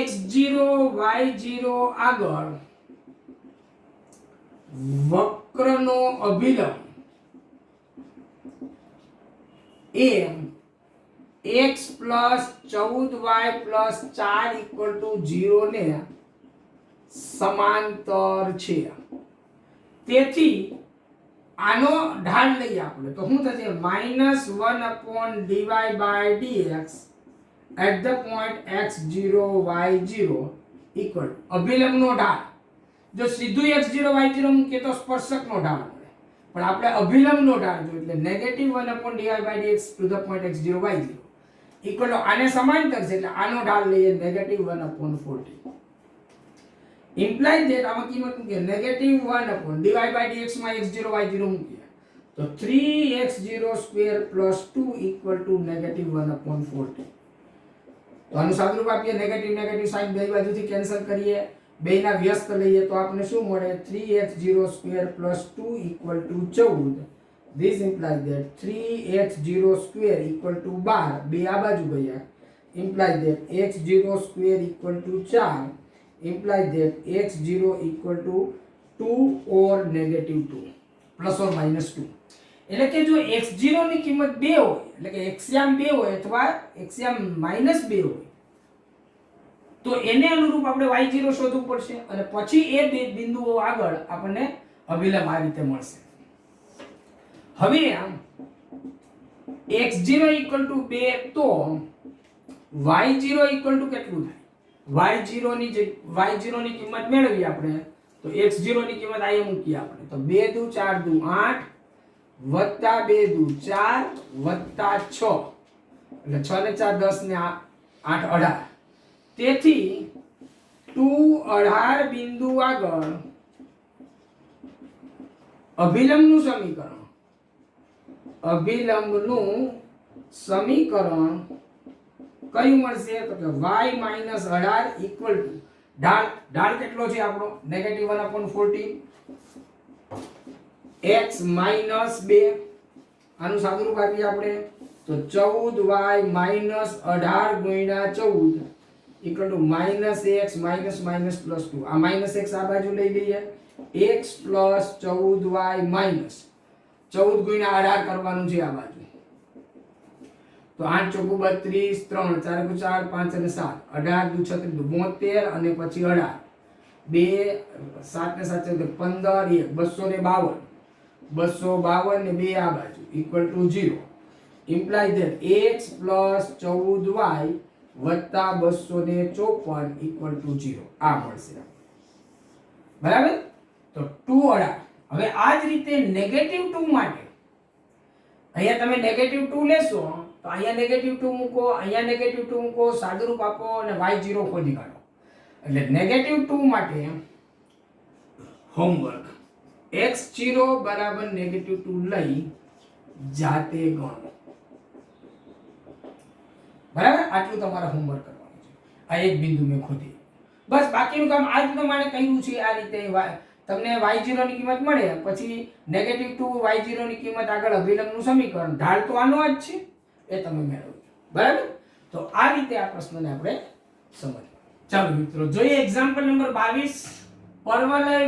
x0 y0 આગળ વક્રનો અભિલંબ એ x + 14y + 4 = 0 ને સમાંતર છે. તેથી આનો ઢાળ લઈએ આપણે તો શું થશે? -1/dy/dx at the point x0 y0 equal અભિલંબનો ઢાળ, જો સીધું x0 y0 મૂકીએ તો સ્પર્શકનો ઢાળ મળે, પણ આપણે અભિલંબનો ઢાળ જોઈએ એટલે negative 1/dy/dx two the point x0 y0 equal આને સમાંતર છે એટલે આનો ઢાળ લઈએ નેગેટિવ 1/40 ઇમ્પ્લાઇઝ ધેટ આમાં કિંમત મૂકીએ નેગેટિવ 1/dy/dx માં x0 y0 મૂકીએ તો 3x02 2 ઇક્વલ ટુ નેગેટિવ 1/40. તો આનું સાદુરૂપ આપીએ નેગેટિવ નેગેટિવ સાઈન બે બાજુથી કેન્સલ કરીએ, બેના વ્યસ્ત લઈએ તો આપણને શું મળે 3x02 2 equal to 14. This implies that 3x02 equal to 12 બે આ બાજુ ગયા implies that x02 equal to 4 implies that x0 equal to 2 or negative 2 plus or minus 2. એટલે કે જો x0 ની કિંમત 2 હોય એટલે કે xm 2 હોય અથવા xm -2 હોય તો એને અનુરૂપ આપણે y0 શોધવું પડશે અને પછી એ બે બિંદુઓ આગળ આપણને અભિલંબ આ રીતે મળશે. હવે x0 2 તો y0 કેટલું થાય? y0 ની કિંમત મેળવી આપણે તો x0 ની કિંમત આ મૂકીએ આપણે તો 2 દુ 4 દુ 8 વત્તા 2 દુ 4 વત્તા 6 એટલે 6 ને 4 10 ને 8 18 તેથી 2 18 બિંદુ આગળ અભિલંબનું સમીકરણ કયું મળશે તો કે y - 18 ઇક્વલ ટુ ઢાળ કેટલો છે આપણો નેગેટિવ 1/40 x - 2 આનું સાદુરૂપ આપીએ આપણે તો 14y - 18 ગુણ્યા 14 ઇક્વલ ટુ -x - +2 આ -x આ બાજુ લઈ લઈએ x + 14y - 14 ગુણ્યા 18 કરવાનું છે આ બાજુ તો 8 ચોકુ 32 3 4 4 5 અને 7 18 દુ 36 72 અને પછી 18 2 7 ને 7 15 252 252 ને 2 આ બાજુ equal to 0 imply that x + 14y વત્તા 254 ઇક્વલ ટુ 0 આ મળશે બરાબર. તો 2 18 હવે આ જ રીતે નેગેટિવ 2 માટે અહીંયા તમે નેગેટિવ 2 લેશો તો અહીંયા નેગેટિવ 2 મૂકો, અહીંયા નેગેટિવ 2 મૂકો, સાદુરૂપ આપો અને y0 ખોજી કાઢો. એટલે નેગેટિવ 2 માટે હોમવર્ક x0 બરાબર નેગેટિવ 2 લઈ જાતે ગણો. બરાબર, આટલું તમારે હોમવર્ક કરવાનું છે. આ એક બિંદુ મેં ખોદી, બસ બાકીનું કામ આ જ પ્રમાણે કહ્યું છે. આ રીતે તમને y0 ની કિંમત મળે પછી નેગેટિવ 2 y0 ની કિંમત આગળ અભિલંબનું સમીકરણ ઢાળ તો આનો જ છે એ તમે મેળવજો. બરાબર, તો આ રીતે આ પ્રશ્નને આપણે સમજવું. ચાલો મિત્રો જોઈએ એક્ઝામ્પલ નંબર 22. પરવલય y²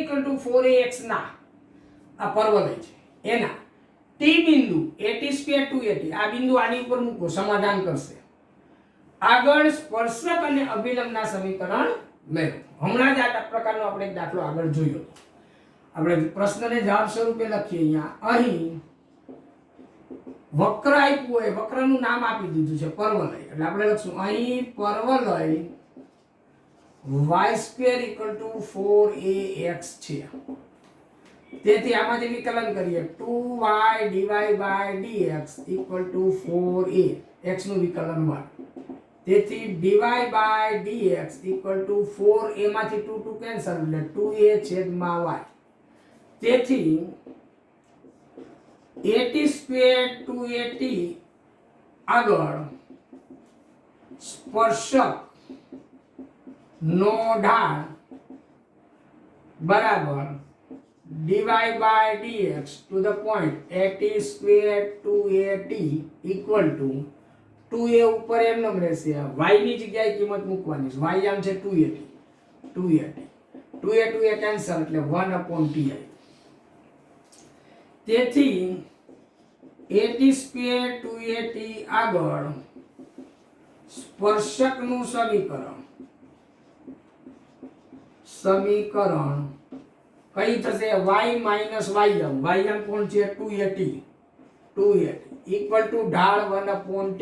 = 4ax ના આ પરવલય છે એના t બિંદુ at² 2at આ બિંદુ આની ઉપર મૂકો, સમાધાન કરશે. આગળ સ્પર્શક અને અભિલંબના સમીકરણ મેળવો. હમણાં જ આ પ્રકારનો આપણે એક દાખલો આગળ જોયો. આપણે પ્રશ્નને જવાબ સ્વરૂપે લખીએ. અહીં વક્ર આપ્યું હોય, વક્રનું નામ આપી દીધું છે પરવલય, એટલે આપણે લખશું અહીં પરવલય y² = 4ax છે. તેથી આમાંથી વિકલન કરીએ 2y dy/dx = 4a, x નું વિકલન 1. તેથી dy/dx = 4a માંથી 2 કેન્સલ એટલે 2a/y. તેથી at² 2at આગળ સ્પર્શક નો ઢાળ બરાબર dy/dx to the point at² 2at equal to 2a ઉપર એમનો રહેશે, y ની જગ્યાએ કિંમત મૂકવાની છે. y આમ છે 2at 2a કેન્સલ એટલે 1/ti. તેથી at² 2at આગળ સ્પર્શકનું સમીકરણ કઈ થશે? y - ym કોણ છે 2at ઇક્વલ ટુ ઢાળ 1/t,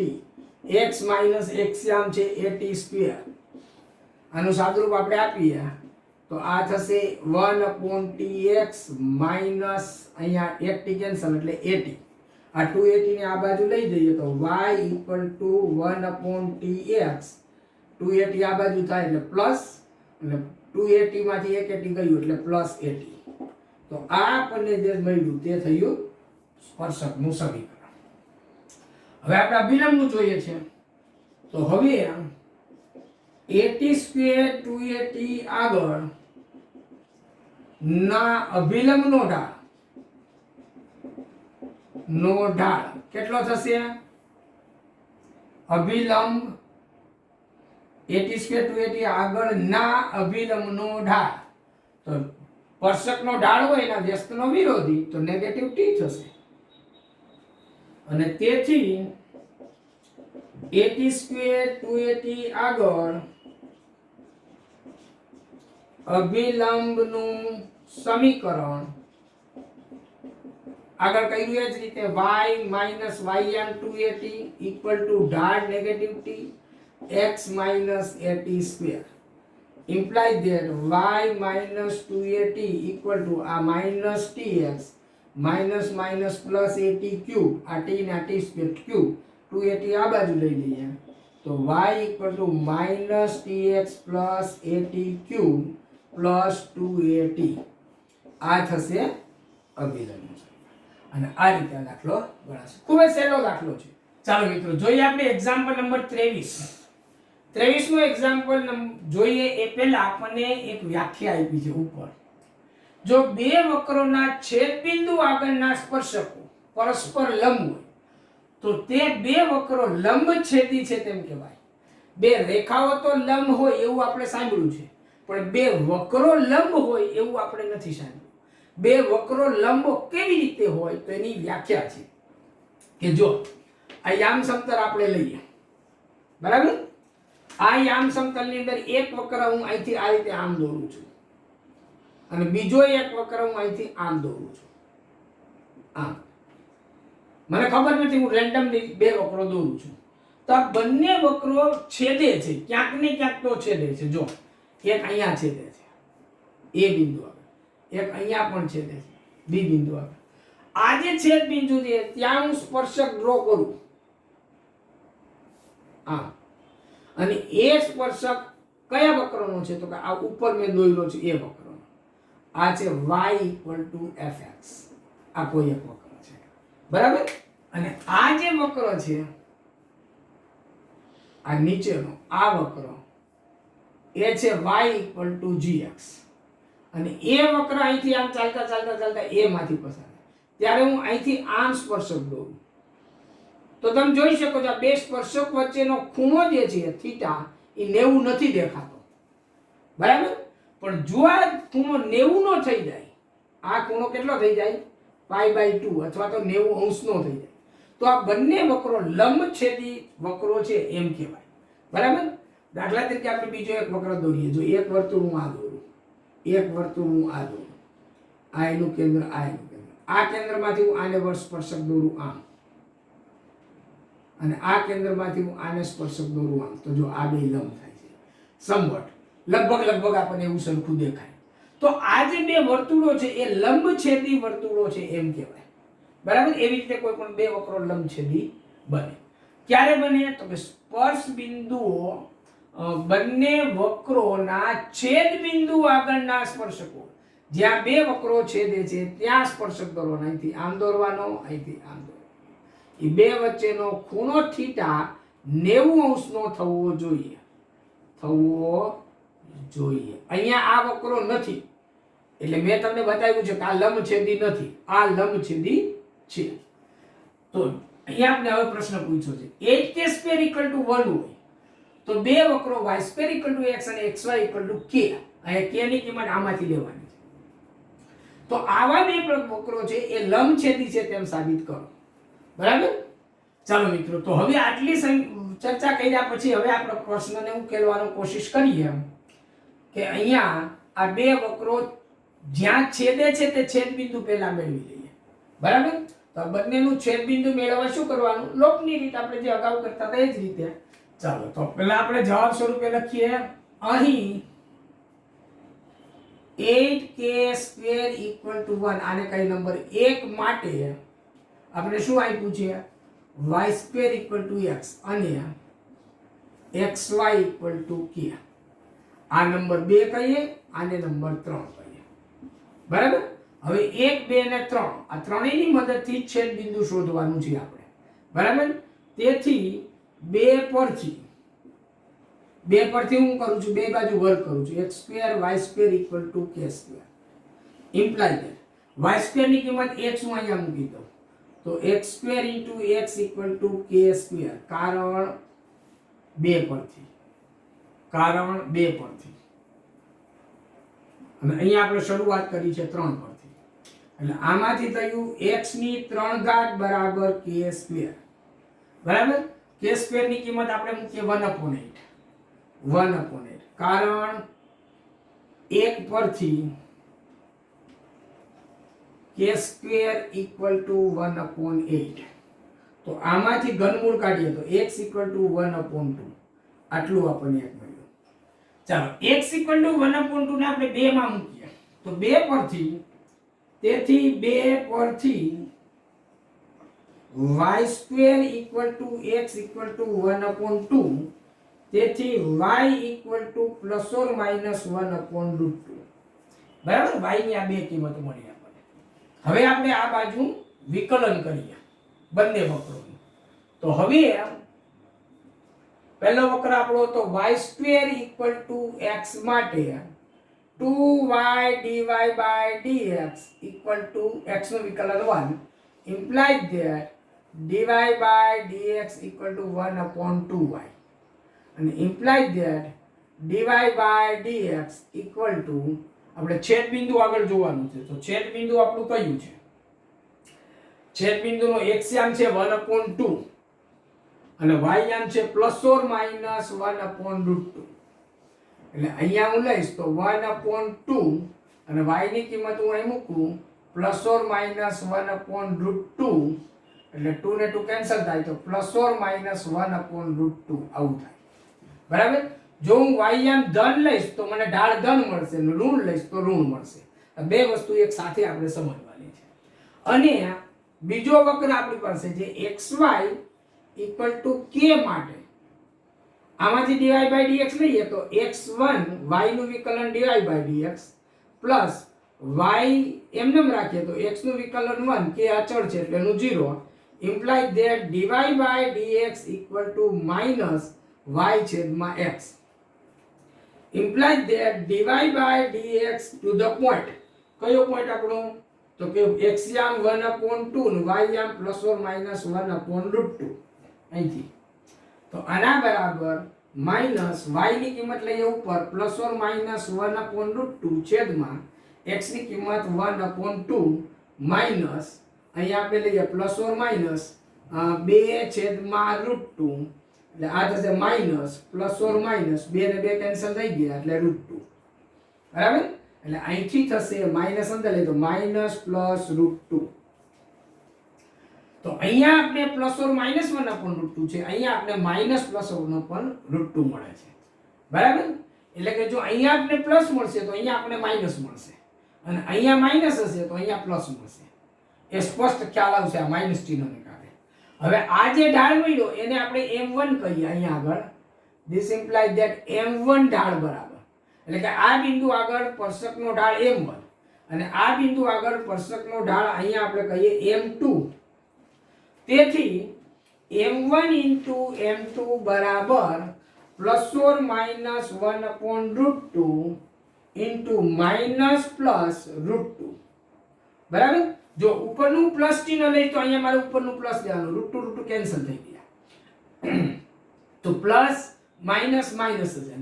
x - x આમ છે at². આનું સાદુરૂપ આપણે આપીએ તો આ થશે 1/tx માઇનસ અહીંયા એક t કેન્સલ એટલે at. આ 2at ને આ બાજુ લઈ જઈએ તો y equal to 1/tx 2at આ બાજુ થાય એટલે પ્લસ અને 2at માંથી એક at ગયું એટલે પ્લસ at. તો આ આપણને જે મળ્યું તે થયું સ્પર્શકનું સમીકરણ. હવે આપણે અભિલંબનું જોઈએ છે તો હવે at² 2at આગળ ના અભિલંબનો ઢાળ કેટલો થશે? અભિલંબ at² 2at આગળ ના અભિલંબનો ઢાળ તો સ્પર્શકનો ઢાળ હોય એના વ્યસ્તનો વિરોધી તો નેગેટિવ t થશે અને તેથી at² 2at આગળ અભિલંબનું સમીકરણ આગળ કર્યું એ જ રીતે y minus ym 2at equal to ઢાળ negative t x minus at square implies that y minus 2at equal to a minus tx minus minus plus at cube આ t ને આ t સ્ક્વેર ક્યુબ 2at આ બાજુ લઈ લઈએ તો y equal to minus tx plus at cube plus 2at આ થશે અભિલંબ અને આ રીતે દાખલો ગણાશે. ખૂબ જ સહેલો દાખલો છે. ચાલો મિત્રો જોઈએ આપણે એક્ઝામ્પલ નંબર 23 નું એક્ઝામ્પલ જોઈએ એ પહેલા આપણને એક વ્યાખ્યા આપી છે ઉપર. જો બે વક્રોના છેદબિંદુ આગળના સ્પર્શકો પરસ્પર લંબ હોય તો તે બે વક્રો લંબછેદી છે તેમ કહેવાય. બે રેખાઓ તો લંબ હોય એવું આપણે સાંભળ્યું છે પણ બે વક્રો લંબ હોય એવું આપણે નથી સાંભળ્યું. બે વક્રો લંબ કેવી રીતે હોય તો એની વ્યાખ્યા છે કે જો આ યામ સમતલ આપણે લઈએ બરાબર. આ યામ સમતલની અંદર એક વક્ર હું અહીંથી આ રીતે આમ દોરું છું અને બીજો એક વક્ર હું અહીંથી આમ દોરું છું. આમ મને ખબર નથી હું રેન્ડમલી બે વક્રો દોરું છું તો આ બંને વક્રો છેદે છે ક્યાંક ને ક્યાંક તો છેદે છે. જો એક અહીંયા છેદે છે એ બિંદુ આગળ, એક અહીંયા પણ છેદે છે બી બિંદુ આગળ. આ જે છેદ બિંદુ છે ત્યાં હું સ્પર્શક ડ્રો કરું આમ અને એ સ્પર્શક કયા વક્રનો છે તો કે આ ઉપર મેં દોરેલો છે એ વક્રનો. આ છે y = fx. આ કોઈ એક વક્ર છે બરાબર. અને આ જે વક્ર છે આ નીચેનો આ વક્ર એ છે y = gx અને એ વક્ર અહીંથી આમ ચાલતા ચાલતા ચાલતા એ માંથી પસાર થાય ત્યારે હું અહીંથી આમ સ્પર્શક દોરું તો તમે જોઈ શકો છો આ બે સ્પર્શક વચ્ચેનો ખૂણો જે છે થીટા એ 90 નથી દેખાતો બરાબર. પણ જો આ ખૂણો 90 નો થઈ જાય આ ખૂણો કેટલો થઈ જાય π/2 અથવા તો 90 અંશનો થઈ જાય તો આ બંને વક્રો લંબછેદી વક્રો છે એમ કહેવાય બરાબર. દાખલા તરીકે આપણે બીજો એક વક્ર દોરીએ. જો એક વર્તુળ હું આ દોરું, એક વર્તુળ હું આ દોરું, આ એનું કેન્દ્ર, આ એનું કેન્દ્ર, આ કેન્દ્રમાંથી હું આને સ્પર્શક દોરું આમ અને આ કેન્દ્રમાંથી હું આને સ્પર્શક દોરું આમ તો જો આ બે લંબ થાય છે સમવટ લગભગ આપણને એવું સરખું દેખાય. તો આ જે બે વર્તુળો છે એ લંબછેદી વર્તુળો છે એમ કહેવાય બરાબર. એવી રીતે કોઈ પણ બે વક્રો લંબછેદી બને. ક્યારે બને તો કે સ્પર્શ બિંદુઓ બંને વક્રોના છેદ બિંદુ આગળના સ્પર્શકો જ્યાં બે વક્રો છેદે છે ત્યાં સ્પર્શક દોરવાનો. અહીંથી આમ દોરવાનો, અહીંથી આમ દોરવાનો. એ બે વચ્ચેનો ખૂણો થીટા 90 અંશનો થવો જોઈએ. અહીંયા આ વક્રો નથી એટલે મેં તમને બતાવ્યું છે કે આ લંબછેદી નથી, આ લંબછેદી છે. તો અહીંયા આપણે હવે પ્રશ્ન પૂછ્યો છે h² = 1 હોય તો બે વક્રો y² = x અને xy = k. અહીંયા k ની કિંમત આમાંથી લેવાની છે. તો આવા બે વક્રો છે એ લંબછેદી છે તેમ સાબિત કરો બરાબર. ચાલો મિત્રો તો હવે આટલી ચર્ચા કર્યા પછી હવે આપણે પ્રશ્નને ઉકેલવાનો કોશિશ કરીએ કે અહીંયા આ બે વક્રો જ્યાં છેદે છે તે છેદબિંદુ પહેલા મેળવી લઈએ બરાબર. તો આ બંનેનું છેદબિંદુ મેળવવા શું કરવાનું? લોકની રીત આપણે જે અગાઉ કરતા હતા એ જ રીતે. ચાલો તો પહેલા આપણે જવાબ સ્વરૂપે લખીએ અહીં 8k² = 1 આને કઈ નંબર 1 માટે આપણે શું આપ્યું છે y² = x અને xy = k. આ નંબર 2 કહીએ, આને નંબર 3 કહીએ. બરાબર. હવે 1 2 અને 3 આ ત્રણેયની મદદથી છેદ બિંદુ શોધવાનું છે આપણે. બરાબર. તેથી 2 પરથી હું કરું છું, બે બાજુ વર્ગ કરું છું. x² y² = k². Imply that y² ની કિંમત x હું અહીંયા મૂકી દઉં તો x² × x = k². કારણ 2 પરથી અને અહીંયા આપણે શરૂઆત કરી છે 3 પરથી. એટલે આમાંથી થયું x³ = k². બરાબર. k² ની કિંમત આપણે મૂકીએ 1/8 કારણ 1 પરથી k² = 1/8. તો આમાંથી ઘનમૂળ કાઢીએ તો x = 1/2. આટલું આપણને એક મળ્યું. ચાલો x = 1/2 ને આપણે 2 માં મૂકીએ તો 2 પરથી, તેથી 2 પરથી y² = x = 1/2. તેથી y = ±1/2. બરાબર. y ની આ બે કિંમત મળી આપણને. હવે આપણે આ બાજુ વિકલન કરીએ બંને વક્રોનું. તો હવે પહેલો વક્ર આપણો તો y² = x માટે 2y dy/dx = x નું વિકલન 1 implies that dy/dx = 1/2y અને implies that dy/dx = આપણે છેદ બિંદુ આગળ જોવાનું છે. તો છેદ બિંદુ આપણું કયું છે? છેદ બિંદુનો x છે 1/2 અને y છે ±1/2. એટલે અહીંયા હું લઈશ તો 1/2 અને y ની કિંમત હું અહીં મૂકું ±1/2. એટલે 2 ને 2 કેન્સલ થાય તો ±1/2 આવું થાય. બરાબર. જો હું y ધન લઈશ તો મને ઢાળ ધન મળશે અને ઋણ લઈશ તો ઋણ મળશે. આ બે વસ્તુ એક સાથે આપણે સમજવાની છે. અને બીજો વક્ર આપણી પાસે છે xy = k માટે. આમાંથી dy/dx લઈએ તો x1 y નું વિકલન dy/dx પ્લસ y એમનેમ રાખીએ તો x નું વિકલન 1, k અચળ છે એટલે એનું 0 implies that dy/dx = -y/x implies that dy/dx to the point. કયો પોઈન્ટ આપણો? તો કે x 1/2 અને y ±1/2 અહીંથી. તો આના બરાબર માઈનસ y ની કિંમત લઈએ ઉપર ±1/2 છેદમાં x ની કિંમત 1/2 માઈનસ અહીંયા આપણે લઈએ ±2/√2 એટલે આ થશે માઈનસ ±2 ને 2 કેન્સલ થઈ ગયા એટલે √2. બરાબર. એટલે અહીંથી થશે માઈનસ અંદર લઈએ તો માઈનસ +√2. તો અહીંયા આપણે ±1/2 છે, અહીંયા આપણે -+1/2 મળે છે. બરાબર. એટલે કે જો અહીંયા આપણે પ્લસ મળશે તો અહીંયા આપણે માઈનસ મળશે અને અહીંયા માઈનસ હશે તો અહીંયા પ્લસ મળશે. એ સ્પષ્ટ ખ્યાલ આવશે આ માઈનસ ચિહ્નને કારણે. હવે આ જે ઢાળ મળ્યો એને આપણે m1 કહીએ અહીંયા આગળ. this implies that m1 ઢાળ બરાબર, એટલે કે આ બિંદુ આગળ સ્પર્શકનો ઢાળ m1 અને આ બિંદુ આગળ સ્પર્શકનો ઢાળ અહીંયા આપણે કહીએ m2. તેથી m1 * m2 બરાબર ±1/√2 * બરાબર. જો ઉપરનું પ્લસ ચિહ્ન લઈ તો અહીંયા મારે ઉપરનું પ્લસ લેવાનું, √2 કેન્સલ થઈ ગયા તો પ્લસ માઈનસ માઈનસ હશે.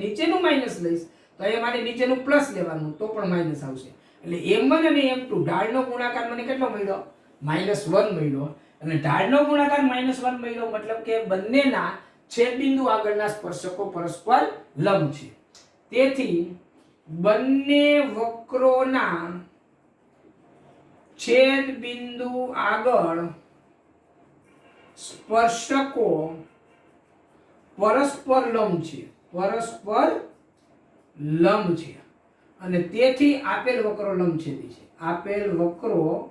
નીચેનું માઈનસ લઈશ તો અહીંયા મારે નીચેનું પ્લસ લેવાનું તો પણ માઈનસ આવશે. એટલે m1 અને m2 ઢાળનો ગુણાકાર મને કેટલો મળ્યો? -1 મળ્યો. અને ઢાળનો ગુણાકાર -1 મળ્યો મતલબ કે બંનેના છેદબિંદુ આગળના સ્પર્શકો પરસ્પર લંબ છે. તેથી બંને વક્રોના છેદબિંદુ આગળ સ્પર્શકો પરસ્પર લંબ છે. પરસ્પર લંબ છે અને તેથી આપેલ વક્રો લંબછેદી છે. આપેલ વક્રો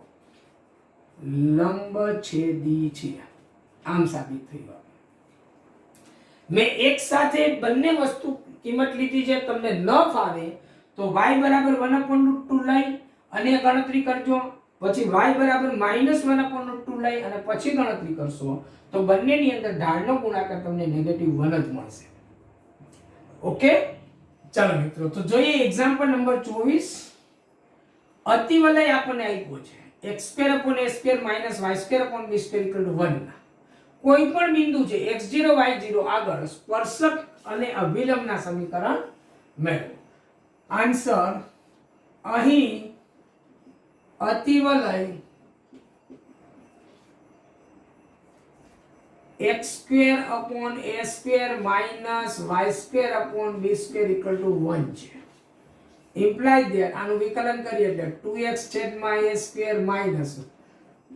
લંબછેદી છે. આમ સાબિત થયું. મેં એક સાથે બંને વસ્તુ કિંમત લીધી છે. તમને ન ફાવે તો y બરાબર 1/√2 લઈ અને ગણતરી કરજો. પછી y બરાબર -1/√2 લઈ અને પછી ગણતરી કરશો તો બંનેની અંદર ઢાળનો ગુણાકાર તમને -1 જ મળશે. ઓકે, ચાલો મિત્રો તો જોઈએ એક્ઝામ્પલ નંબર 24. અતિવલય આપણને આપ્યો છે x² a² y² b² 1. કોઈ પણ બિંદુ છે x0 y0 આગળ સ્પર્શક અને અભિલંબના સમીકરણ મેળવો. આન્સર અહીં અતિવલય x² a² y² b² 1 છે. ઇમ્પ્લાય ધેટ આનું વિકલન કરીએ એટલે 2x/a² માઈનસ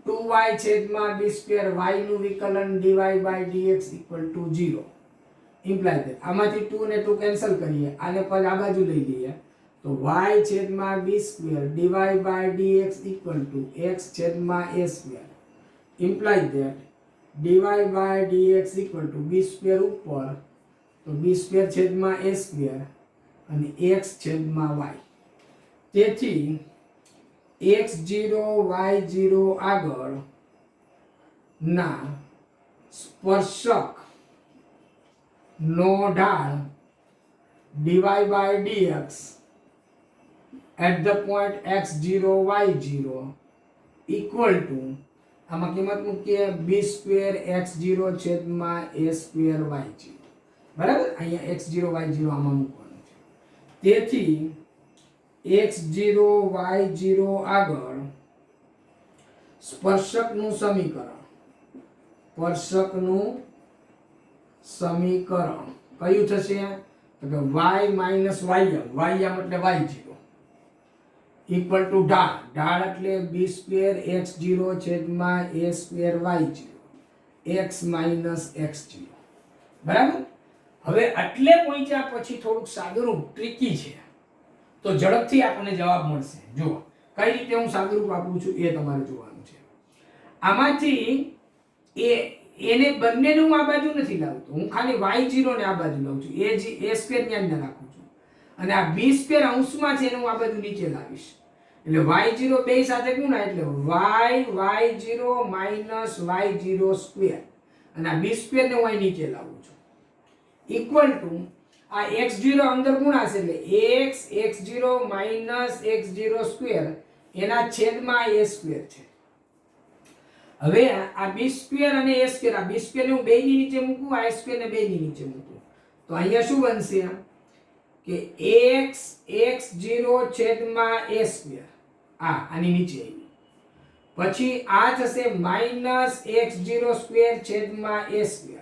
2y/b² y નું વિકલન dy/dx = 0. ઇમ્પ્લાય ધેટ આમાંથી 2 ને 2 કેન્સલ કરીએ, આને પર આ બાજુ લઈ લઈએ તો y/b² dy/dx = x/a². Imply that dy/dx = b² ઉપર તો b²/a² અને x/y. તેથી x0 y0 આગળ ના સ્પર્શક નો ઢાળ dy/dx at the point x0 y0 equal to આમાં કિંમત મૂકીએ b² x0/a² y0. બરાબર, અહીંયા x0 y0 આમાં મૂકવાનું છે. તેથી x0 y0 આગળ સ્પર્શકનું સમીકરણ કયું થશે તો કે y - y એટલે y0 ઇક્વલ ટુ ઢાળ એટલે b² x0/a² y0 x - x0. બરાબર. હવે આટલે પહોંચ્યા પછી થોડુંક સાદુરૂપ ટ્રિકી છે તો ઝડપથી આપણને જવાબ મળશે. જો કઈ રીતે હું સાદુરૂપ આપું છું એ તમારે જોવાનું છે. આમાંથી એને બંનેને હું આ બાજુ નથી લાવતો, હું ખાલી y0 ને આ બાજુ લાવું છું, a² ત્યાં રાખું છું અને આ b² અંશમાં છે એને હું આ બાજુ નીચે લાવીશ. એટલે y0 બે સાથે ગુણા એટલે y0 - y0² અને આ b² ને હું અહીં નીચે લાવું છું ઇક્વલ ટુ આ x0 અંદર ગુણાશે એટલે x x0 - x0² એના છેદમાં a² છે. હવે આ b² અને a² આ b² ને હું બેયની નીચે મૂકું, આ a² ને બેયની નીચે મૂકું તો અહીંયા શું બનશે કે x x0/a². આની નીચે આવી પછી આ થશે -x0²/a²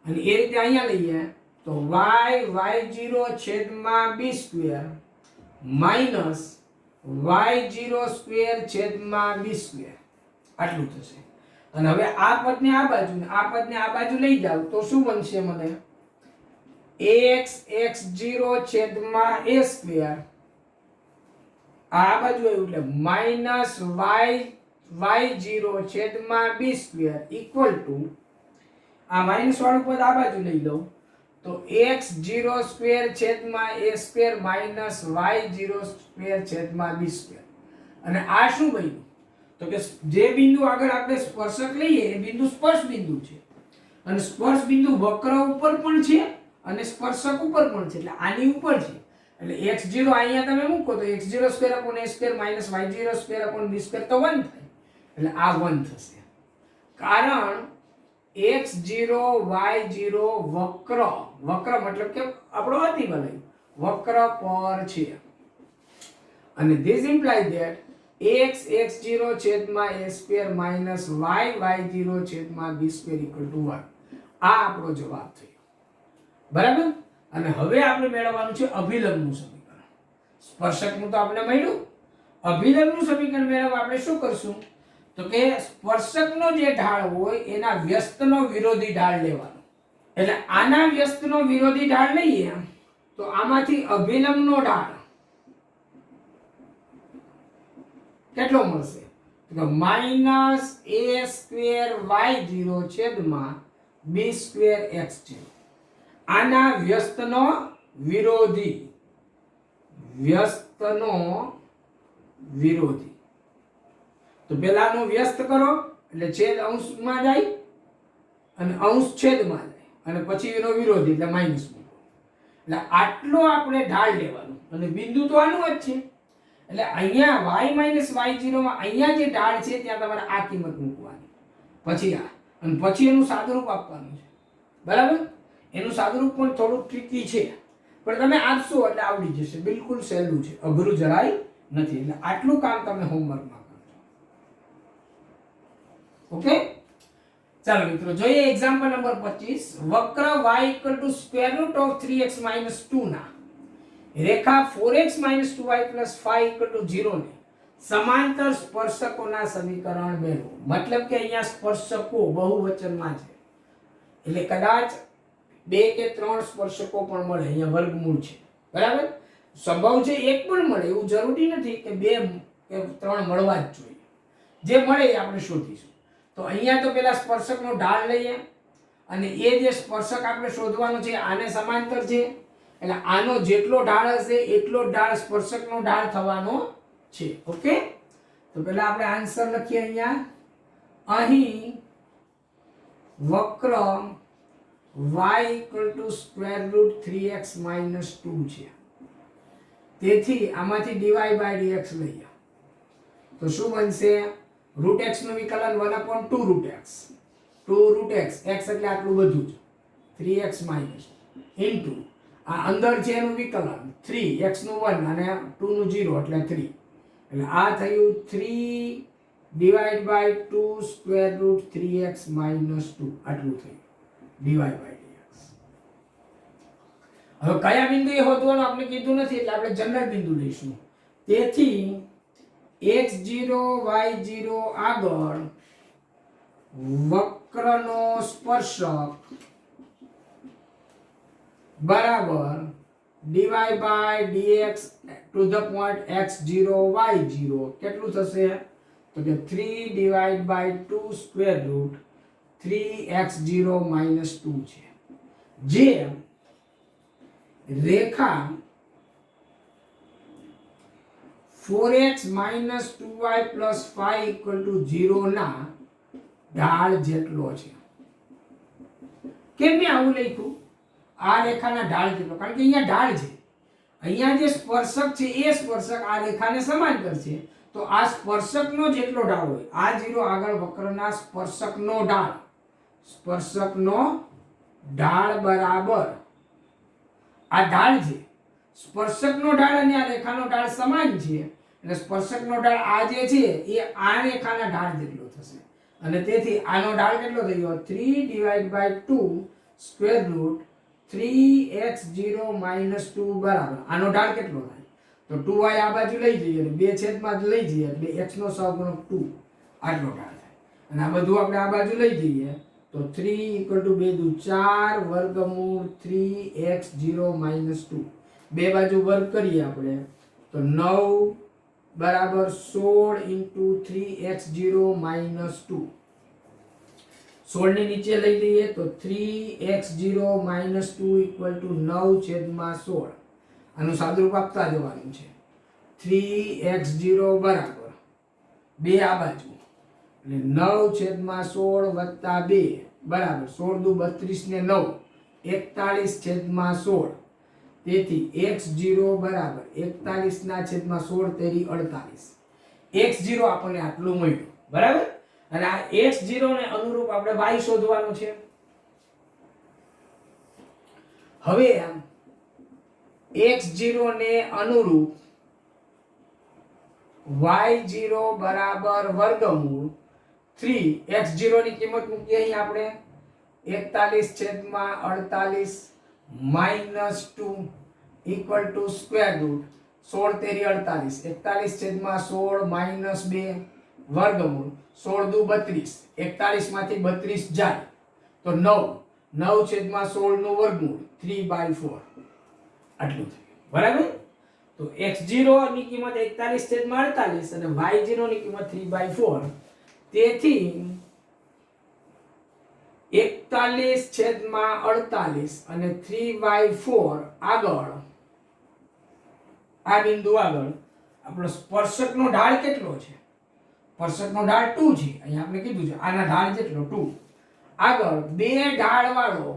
અને એ રીતે અહીંયા લઈએ તો y/0/b² માઈનસ y0²/b². આટલું થશે. અને હવે આ પદને આ બાજુ ને આ પદને આ બાજુ લઈ જાવ તો શું બનશે મને x x0/a² આ બાજુ આવ્યું એટલે માઈનસ y/0/b² ઇક્વલ ટુ આ માઈનસ વાળું પદ આ બાજુ લઈ લઉં તો x0²/a² માઈનસ y0²/b². અને આ શું બન્યું તો કે જે બિંદુ આગળ આપણે સ્પર્શક લઈએ એ બિંદુ સ્પર્શ બિંદુ છે અને સ્પર્શ બિંદુ વક્ર ઉપર પણ છે અને સ્પર્શક ઉપર પણ છે એટલે આની ઉપર છે. એટલે x0 અહીંયા તમે મૂકો તો x0²/a² માઈનસ y0²/b² તો 1 થાય એટલે આ 1 થશે. કારણ x0 y0 વક્ર મતલબ કે આપણો અતિવલય વક્ર પર છે અને this imply that x x0/a² minus y y0/b² = 1. આ આપણો જવાબ થયો. બરાબર. અને હવે આપણે મેળવવાનું છે અભિલંબનું સમીકરણ. સ્પર્શકનું તો આપણે મળ્યું, અભિલંબનું સમીકરણ મેળવવા આપણે શું કરશું તો કે સ્પર્શકનો જે ઢાળ હોય એના વ્યસ્તનો વિરોધી ઢાળ લેવાનો. એટલે આના વ્યસ્તનો વિરોધી ઢાળ લઈએ તો આમાંથી અભિલંબનો ઢાળ કેટલો મળશે? તો માઇનસ a સ્ક્વેર y0 છેદમાં b સ્ક્વેર x0. આના વ્યસ્તનો વિરોધી, વ્યસ્તનો વિરોધી. તો પેલાનો વ્યસ્ત કરો એટલે છેદ અંશમાં જાય અને અંશ છેદમાં જાય અને પછી એનો વિરોધી એટલે માઇનસ મૂકો. એટલે આટલો આપણે ઢાળ લેવાનો અને બિંદુ તો આનું જ છે. એટલે અહીંયા y માઇનસ y0 માં અહીંયા જે ઢાળ છે ત્યાં તમારે આ કિંમત મૂકવાની, પછી આ, અને પછી એનું સાદુરૂપ આપવાનું છે. બરાબર? એનું સાદુરૂપ પણ થોડું ટ્રિકી છે, પણ તમે આપશો એટલે આવડી જશે. બિલકુલ સહેલું છે, અઘરું જરાય નથી. એટલે આટલું કામ તમે હોમવર્કમાં કરજો. ઓકે, ચાલો મિત્રો જોઈએ એક્ઝામ્પલ નંબર 25. વક્ર y square root of 3x 2 ના રેખા 4x 2y 5 0 ને સમાંતર સ્પર્શકોના સમીકરણ મેળવો. મતલબ કે અહીંયા સ્પર્શકો બહુવચનમાં છે, એટલે કદાચ 2 કે 3 સ્પર્શકો પણ મળે. અહીંયા વર્ગમૂળ છે, બરાબર? સંભવ છે એક પણ મળે, એવું જરૂરી નથી કે 2 કે 3 મળવા જ જોઈએ. જે મળે એ આપણે શોધીશું. તો અહીંયા તો પેલા સ્પર્શકનો ઢાળ લઈએ, અને એ જે સ્પર્શક આપણે શોધવાનો છે આને સમાંતર છે, એટલે આનો જેટલો ઢાળ હશે એટલો ઢાળ સ્પર્શકનો ઢાળ થવાનો છે. ઓકે, તો પહેલા આપણે આન્સર લખીએ. અહીંયા અહીં વક્ર y સ્ક્વેર રૂટ 3x 2 છે, તેથી આમાંથી dy બાય dx લઈએ તો શું બનશે? રૂટ x નું વિકલન 1/2 root x, 2 root x, x એટલે આટલું બધું જ 3x માઇનસ ઇન્ટુ આ અંદર છે એનું વિકલન 3 x નું 1 અને 2 નું 0 એટલે 3. એટલે આ થયું 3 divide by 2 square root 3x 2 આટલું થયું dy બાય dx. હવે કયા બિંદુએ હોદવાનું આપણે કીધું નથી, એટલે આપણે જનરલ બિંદુ લઈશું. તેથી x0 y0 આગળ વક્રનો સ્પર્શક બરાબર dy by dx to the point x0 y0 કેટલું થશે? તો કે 3 divide by 2 square root 3x0 2 છે, જે રેખા 4x 2y 5 0 ના ઢાળ જેટલો છે. કેમ મેં આવું લખ્યું? આ રેખાના ઢાળ જેટલો, કારણ કે અહીંયા ઢાળ છે. અહીંયા જે સ્પર્શક છે એ સ્પર્શક આ રેખાને સમાંતર છે, તો આ સ્પર્શકનો જેટલો ઢાળ હોય, આ 0 આગળ વક્રના સ્પર્શકનો ઢાળ, સ્પર્શકનો ઢાળ બરાબર આ ઢાળ છે. સ્પર્શકનો ઢાળ અને આ રેખાનો ઢાળ સમાન છે, એટલે સ્પર્શકનો ઢાળ આ જે છે એ આ રેખાના ઢાળ જેટલો થશે, અને તેથી આનો ઢાળ કેટલો થયો? 3 divide by 2 square root 3x0 2 બરાબર આનો ઢાળ કેટલો થાય? તો 2y આ બાજુ લઈ જઈએ એટલે 2 છેદમાં લઈ જઈએ એટલે x નો સહગુણક 2 આટલો ઢાળ થાય. અને આ બધું આપણે આ બાજુ લઈ જઈએ તો 3 = 2 × 4 વર્ગમૂળ 3x0 2. બે બાજુ વર્ગ કરીએ આપણે તો 9 બરાબર 16 × 3x0 2. 16 ને નીચે લઈ લઈએ તો 3x0 2 = 9/16. આનું સાદુરૂપ આપતા જવાનું છે. 3x0 બરાબર 2 આ બાજુ એટલે 9/16 + 2 બરાબર 16 × 32 ને 9 41/16. તેથી x0 બરાબર 41/16 તેરી 48. x0 આપણને આટલું મળ્યું, બરાબર? અને આ x0 ને અનુરૂપ આપણે y શોધવાનું છે. હવે x0 ને અનુરૂપ y0 બરાબર વર્ગમૂળ 3. x0 ની કિંમત મૂકીએ અહીં આપણે 41/48 -2 = સ્ક્વેર રૂટ 16 તેરી 48. 41/16 - 2 વર્ગમૂળ 16 × 32. 41 માંથી 32 જાય તો 9 9/16 નું વર્ગમૂળ 3/4. આટલું થયું બરાબર. તો x0 ની કિંમત 41/48 અને y0 ની કિંમત 3/4. તેથી 41/48 અને 3/4 આગળ આ બિંદુ આગળ આપણો સ્પર્શકનો ઢાળ કેટલો છે? સ્પર્શકનો ઢાળ 2 છે. અહીંયા આપણે કીધું છે આના ઢાળ જેટલો 2. આગળ બે ઢાળવાળા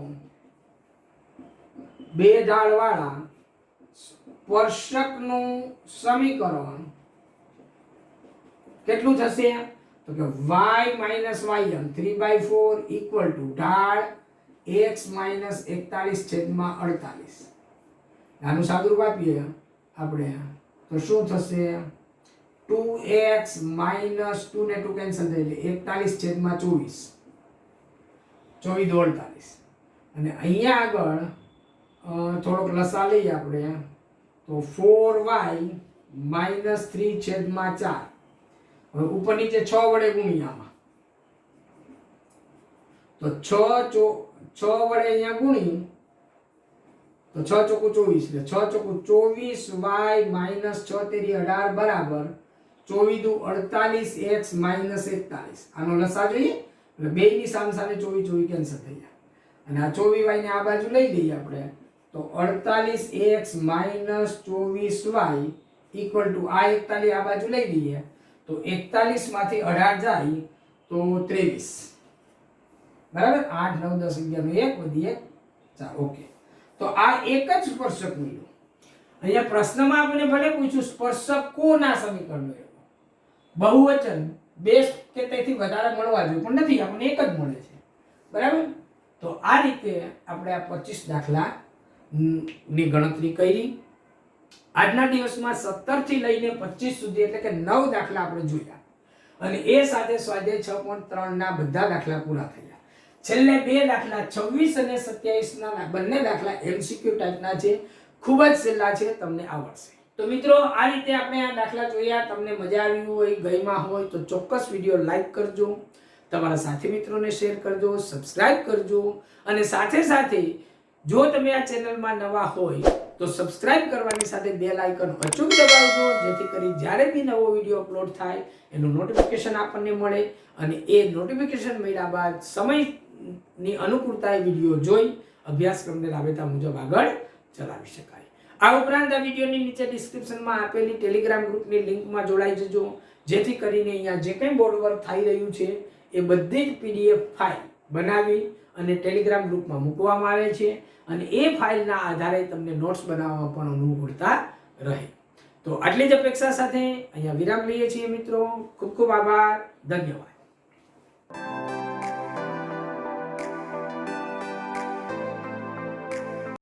સ્પર્શકનું સમીકરણ કેટલું થશે? તો કે y - ym 3/4 ઢાળ x - 41/48. આનું સાદુરૂપ આપીએ આપણે તો શું થશે? 2x - 2 ને 2 કેન્સલ થઈ એટલે 41/24 24/48. અને અહીંયા આગળ થોડોક લસા લઈએ આપણે તો 4y - 3/4. હવે ઉપર નીચે 6 વડે ગુણ્યામાં તો 6 વડે અહીંયા ગુણી તો 6 ચોકુ 24 એટલે 6 ચોકુ 24 y - 6 તેરી 18 બરાબર 24 - 48 x - 41. આનો લસા જોઈએ એટલે બેયની સામસામે 24 કેન્સલ થઈ જાય અને આ 24y ને આ બાજુ લઈ લઈએ આપણે તો 48x - 24y આ 41 આ બાજુ લઈ લઈએ તો 41 માંથી 18 જાય તો 23 બરાબર. 8 9 10 11 1 વધી 1 4. ઓકે. તો આ એક જ સ્પર્શક મળ્યું. અહીંયા પ્રશ્નમાં આપણે ભલે પૂછ્યું સ્પર્શક કોના સમીકરણ મેળવો, બહુવચન બે કે તેથી વધારે મળવા જોઈએ પણ નથી, આપણને એક જ મળે છે બરાબર. તો આ રીતે આપણે આ 25 દાખલા ની ગણતરી કરી. આજના દિવસમાં 17 થી લઈને 25 સુધી એટલે કે 9 દાખલા આપણે જોયા અને એ સાથે સ્વાધ્યાય 6.3 ના બધા દાખલા પૂરા થયા. છેલ્લે બે દાખલા 26 અને 27 ના બંને દાખલા એમસીક્યુ ટાઈપના છે, ખૂબ જ સહેલા છે, તમને આવડશે. તો મિત્રો આ રીતે આપણે આ દાખલા જોયા. તમને મજા આવી હોય, ગઈમાં હોય તો ચોક્કસ વિડીયો લાઈક કરજો, તમારા સાથી મિત્રોને શેર કરજો, સબસ્ક્રાઇબ કરજો અને સાથે સાથે જો તમે આ ચેનલમાં નવા હોય તો સબસ્ક્રાઇબ કરવાની સાથે બેલ આઇકન અચૂક દબાવજો જેથી કરી જ્યારે બી નવો વિડીયો અપલોડ થાય એનું નોટિફિકેશન આપણને મળે અને એ નોટિફિકેશન મળ્યા બાદ સમયની અનુકૂળતાએ વિડીયો જોઈ અભ્યાસક્રમને રાબેતા મુજબ આગળ ચલાવી શકાય. આ ઉપરાંત આ વિડીયોની નીચે ડિસ્ક્રિપ્શનમાં આપેલી ટેલિગ્રામ ગ્રુપની લિંકમાં જોડાઈ જજો જેથી કરીને અહીંયા જે કંઈ બોર્ડ વર્ક થઈ રહ્યું છે એ બધી જ PDF ફાઇલ બનાવી અને ટેલિગ્રામ ગ્રુપમાં મૂકવામાં આવે છે અને એ ફાઇલના આધારે તમને નોટ્સ બનાવવામાં પણ અનુકૂળતા રહે. તો આટલી જ અપેક્ષા સાથે અહીંયા વિરામ લઈએ છીએ મિત્રો. ખૂબ ખૂબ આભાર. ધન્યવાદ.